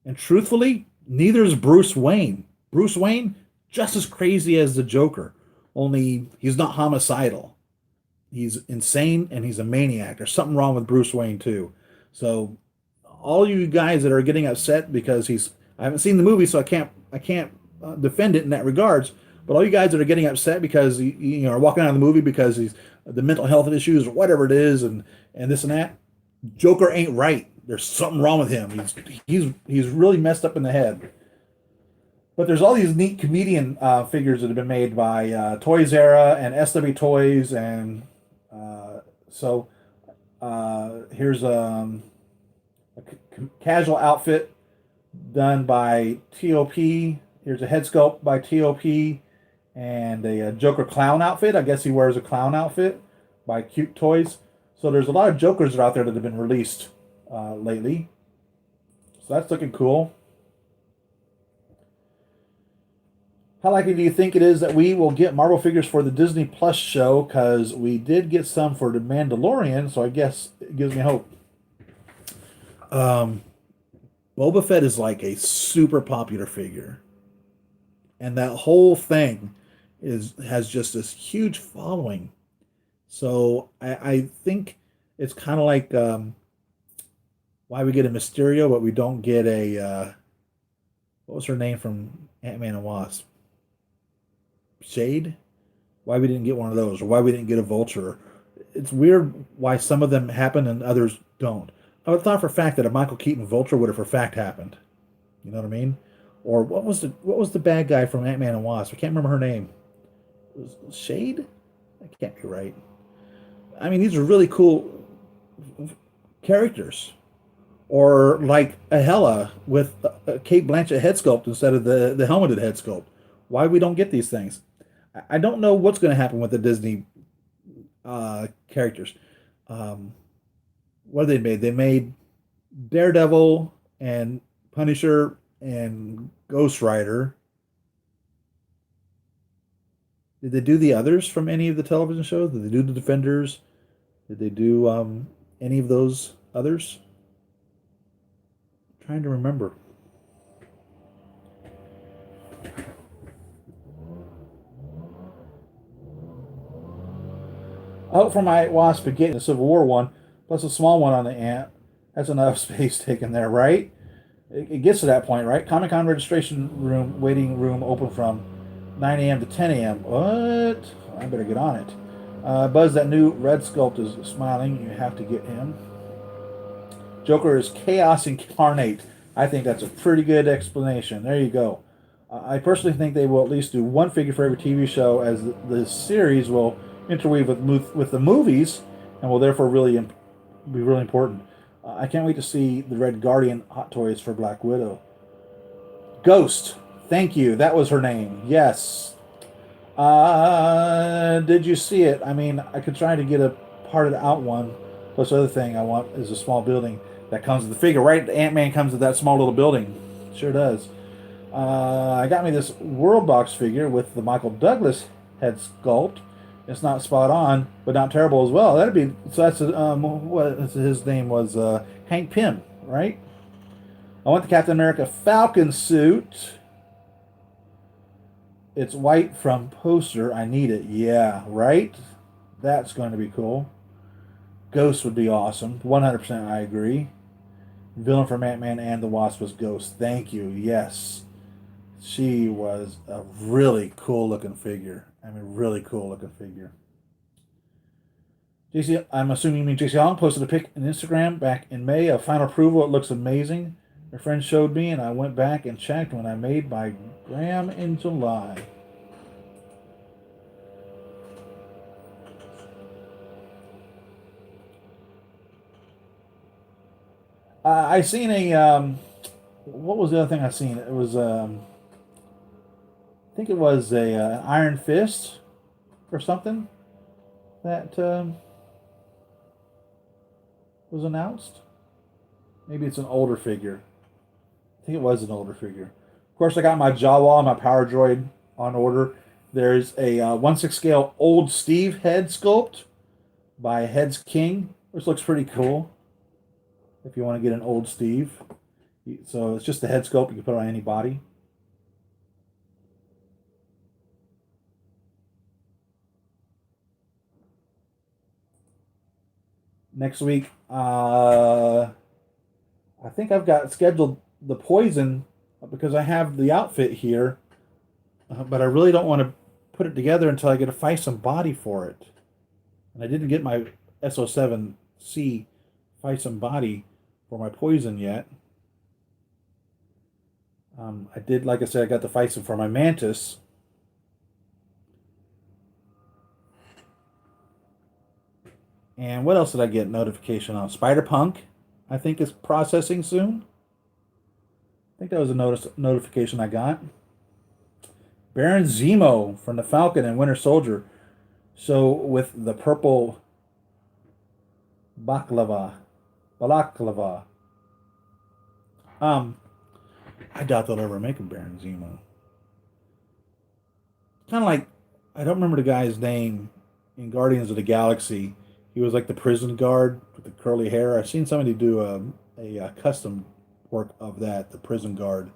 And truthfully, neither is Bruce Wayne. Bruce Wayne, just as crazy as the Joker, only he's not homicidal. He's insane and he's a maniac. There's something wrong with Bruce Wayne too. So all you guys that are getting upset because I haven't seen the movie, so I can't defend it in that regards. But all you guys that are getting upset because are walking out of the movie because he's the mental health issues or whatever it is, and this and that, Joker ain't right. There's something wrong with him. He's really messed up in the head. But there's all these neat comedian figures that have been made by Toys Era and SW Toys, and so here's casual outfit done by TOP. Here's a head sculpt by TOP, and a Joker clown outfit. I guess he wears a clown outfit by Cute Toys. So there's a lot of Jokers that are out there that have been released lately. So that's looking cool. How likely do you think it is that we will get Marvel figures for the Disney Plus show? Because we did get some for the Mandalorian, so I guess it gives me hope. Um, Boba Fett is like a super popular figure, and that whole thing has just this huge following. So I think it's kind of like why we get a Mysterio, but we don't get a what was her name from Ant-Man and Wasp? Shade? Why we didn't get one of those, or why we didn't get a Vulture? It's weird why some of them happen and others don't. I would have thought for a fact that a Michael Keaton Vulture would have for fact happened. You know what I mean? Or what was the bad guy from Ant-Man and Wasp? I can't remember her name. Shade? That can't be right. I mean, these are really cool characters. Or like a Hela with a Kate Blanchett head sculpt instead of the helmeted head sculpt. Why we don't get these things? I don't know what's going to happen with the Disney characters. Um, what have they made? They made Daredevil and Punisher and Ghost Rider. Did they do the others from any of the television shows? Did they do the Defenders? Did they do any of those others? I'm trying to remember. Out for my Wasp getting the Civil War one, plus a small one on the Ant. That's enough space taken there, right? It gets to that point, right? Comic Con registration room, waiting room open from 9 a.m. to 10 a.m. What? I better get on it. Buzz, that new red sculpt is smiling. You have to get him. Joker is chaos incarnate. I think that's a pretty good explanation. There you go. I personally think they will at least do one figure for every TV show, as the series will interweave with the movies, and will therefore be really important. I can't wait to see the Red Guardian Hot Toys for Black Widow. Ghost. Thank you. That was her name. Yes. Did you see it? I mean, I could try to get a parted out one. Plus, the other thing I want is a small building that comes with the figure. Right? Ant-Man comes with that small little building. Sure does. I got me this World Box figure with the Michael Douglas head sculpt. It's not spot on, but not terrible as well. That'd be so. That's what his name was, Hank Pym, right? I want the Captain America Falcon suit. It's white from poster. I need it. Yeah, right? That's going to be cool. Ghost would be awesome. 100% I agree. Villain from Ant-Man and the Wasp was Ghost. Thank you. Yes. She was a really cool looking figure. I mean, really cool looking figure. JC, I'm assuming you mean JC Long posted a pic on Instagram back in May of final approval. It looks amazing. My friend showed me, and I went back and checked when I made my gram in July. I seen a what was the other thing I seen? It was I think it was a an Iron Fist or something that was announced. Maybe it's an older figure. I think it was an older figure. Of course, I got my Jawa and my Power Droid on order. There's a 1/6 scale Old Steve head sculpt by Heads King, which looks pretty cool. If you want to get an Old Steve, so it's just the head sculpt. You can put it on any body. Next week, I think I've got scheduled the poison because I have the outfit here, but I really don't want to put it together until I get a Feisum body for it. And I didn't get my SO7C Feisum body for my poison yet. I did, like I said, I got the Feisum for my Mantis. And what else did I get notification on? Spider-Punk, I think, is processing soon. I think that was a notification I got. Baron Zemo from the Falcon and Winter Soldier. So with the purple balaclava. I doubt they'll ever make a Baron Zemo. Kind of like, I don't remember the guy's name in Guardians of the Galaxy. He was like the prison guard with the curly hair. I've seen somebody do a custom work of that, the prison guard.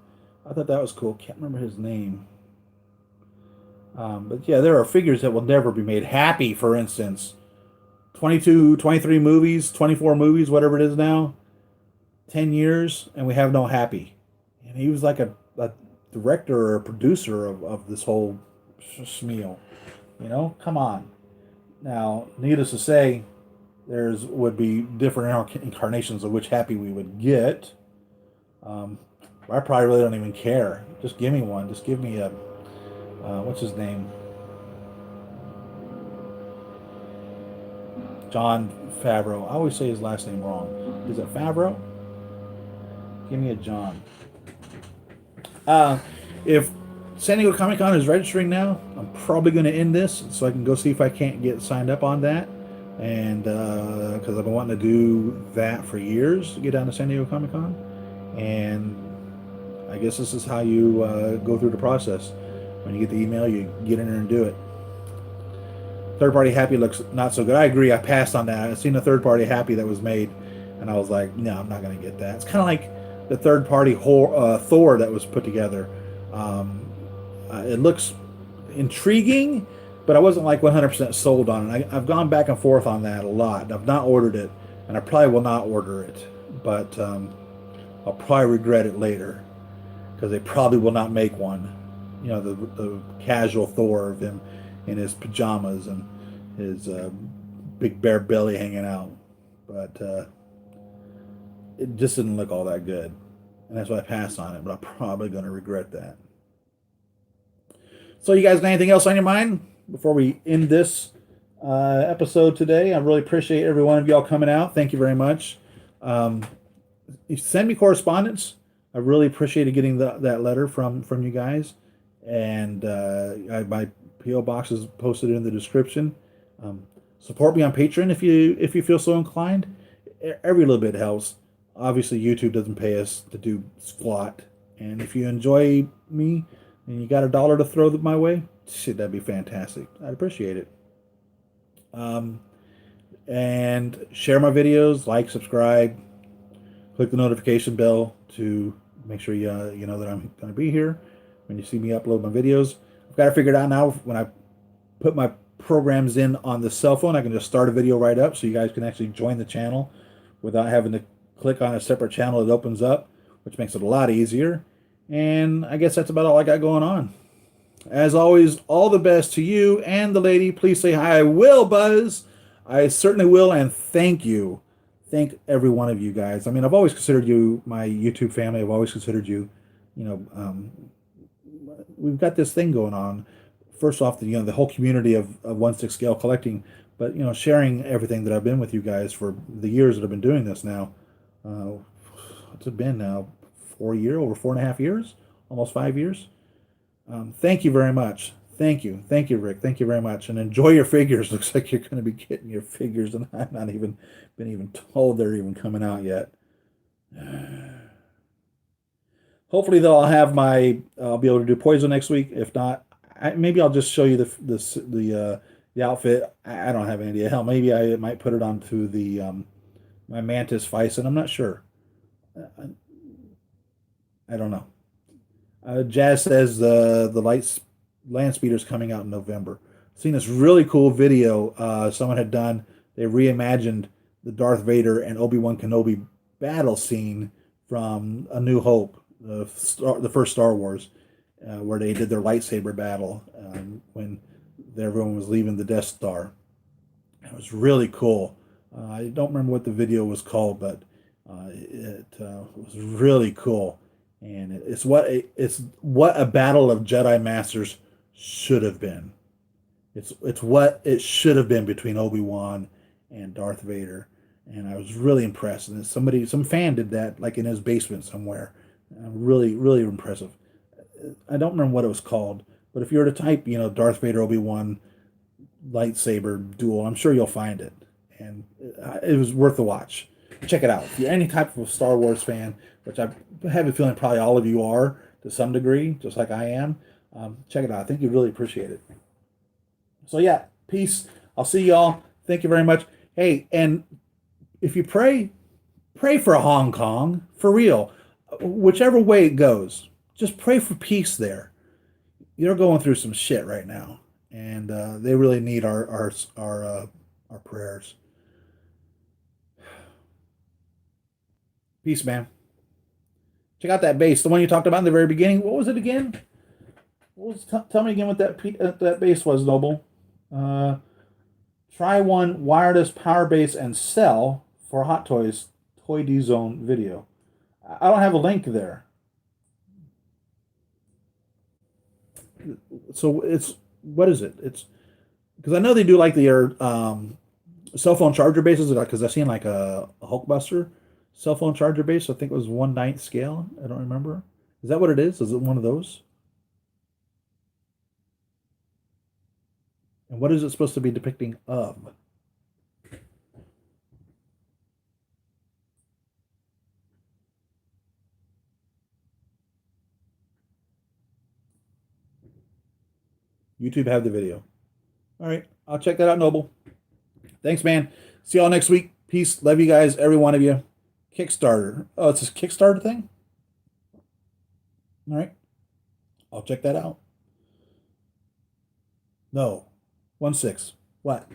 I thought that was cool. Can't remember his name. But yeah, there are figures that will never be made. Happy, for instance. 22, 23 movies, 24 movies, whatever it is now. 10 years, and we have no Happy. And he was like a director or a producer of this whole smeal. You know, come on. Now, needless to say, would be different incarnations of which Happy we would get. I probably really don't even care. Just give me one. Just give me a what's his name? John Favreau. I always say his last name wrong. Is it Favreau? Give me a John. If San Diego Comic-Con is registering now, I'm probably going to end this so I can go see if I can't get signed up on that. And because I've been wanting to do that for years, to get down to San Diego Comic-Con. And I guess this is how you go through the process. When you get the email, you get in there and do it. Third-party Happy looks not so good. I agree. I passed on that. I've seen a third-party Happy that was made, and I was like, no, I'm not going to get that. It's kind of like the third-party Thor that was put together. It looks intriguing, but I wasn't like 100% sold on it. I've gone back and forth on that a lot. I've not ordered it, and I probably will not order it, but I'll probably regret it later because they probably will not make one. You know, the casual Thor of him in his pajamas and his big bare belly hanging out. But it just didn't look all that good. And that's why I passed on it, but I'm probably going to regret that. So you guys got anything else on your mind before we end this episode today? I really appreciate every one of y'all coming out. Thank you very much. You send me correspondence. I really appreciated getting that letter from you guys. And my P.O. box is posted in the description. Support me on Patreon if you feel so inclined. Every little bit helps. Obviously, YouTube doesn't pay us to do squat. And if you enjoy me and you got $1 to throw my way, shit, that'd be fantastic. I'd appreciate it. And share my videos, like, subscribe, click the notification bell to make sure you know that I'm going to be here when you see me upload my videos. I've got to figure it out now. When I put my programs in on the cell phone, I can just start a video right up so you guys can actually join the channel without having to click on a separate channel that opens up, which makes it a lot easier. And I guess that's about all I got going on. As always, all the best to you and the lady. Please say hi. I will, Buzz. I certainly will, and thank you. Thank every one of you guys. I mean, I've always considered you my YouTube family. I've always considered you, we've got this thing going on. First off, the whole community of 1/6 scale collecting, but sharing everything that I've been with you guys for the years that I've been doing this now. What's it been now? Over 4.5 years, almost 5 years. Thank you very much. Thank you, Rick. Thank you very much, and enjoy your figures. Looks like you're going to be getting your figures, and I've not even been told they're even coming out yet. Hopefully, though, I'll be able to do Poison next week. If not, maybe I'll just show you the outfit. I don't have any idea. Hell, maybe I might put it onto the my Mantis Feisum. I'm not sure. I don't know. Jazz says the land speeder's coming out in November. I've seen this really cool video someone had done. They reimagined the Darth Vader and Obi-Wan Kenobi battle scene from A New Hope, the first Star Wars, where they did their lightsaber battle when everyone was leaving the Death Star. It was really cool. I don't remember what the video was called, but it was really cool, and it's what a battle of Jedi Masters should have been. It's what it should have been between Obi-Wan and Darth Vader, and I was really impressed. And some fan did that like in his basement somewhere. Really, really impressive. I don't remember what it was called, but if you were to type, Darth Vader Obi-Wan lightsaber duel, I'm sure you'll find it, and it was worth the watch. Check it out. If you're any type of Star Wars fan, which I have a feeling probably all of you are to some degree, just like I am, check it out. I think you'd really appreciate it. So yeah, peace. I'll see y'all. Thank you very much. Hey, and if you pray for Hong Kong, for real. Whichever way it goes, just pray for peace there. They're going through some shit right now, and they really need our prayers. Peace, man. Check out that base, the one you talked about in the very beginning. What was it again? Tell me again what that base was, Noble. Try one wireless power base and sell for Hot Toys Toy D Zone video. I don't have a link there. So what is it? It's because I know they do like their cell phone charger bases, because I've seen like a Hulkbuster cell phone charger base. I think it was 1/9 scale. I don't remember. Is that what it is? Is it one of those? And what is it supposed to be depicting of? YouTube have the video. All right, I'll check that out, Noble. Thanks, man. See y'all next week. Peace. Love you guys, every one of you. Kickstarter. Oh, it's a Kickstarter thing? All right. I'll check that out. No. 1/6. What?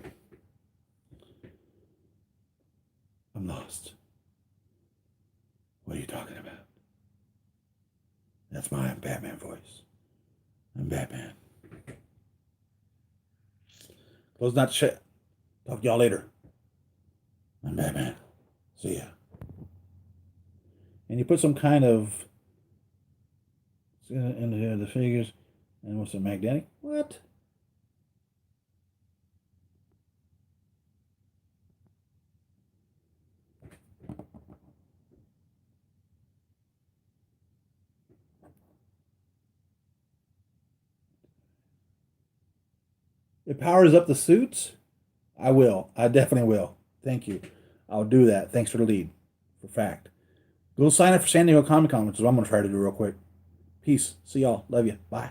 I'm lost. What are you talking about? That's my Batman voice. I'm Batman. Close not shit. Talk to y'all later. I'm Batman. See ya. And you put some kind of in the figures, and what's a magnetic? What? It powers up the suits? I will. I definitely will. Thank you. I'll do that. Thanks for the lead. For fact. Go sign up for San Diego Comic Con, which is what I'm going to try to do real quick. Peace. See y'all. Love you. Bye.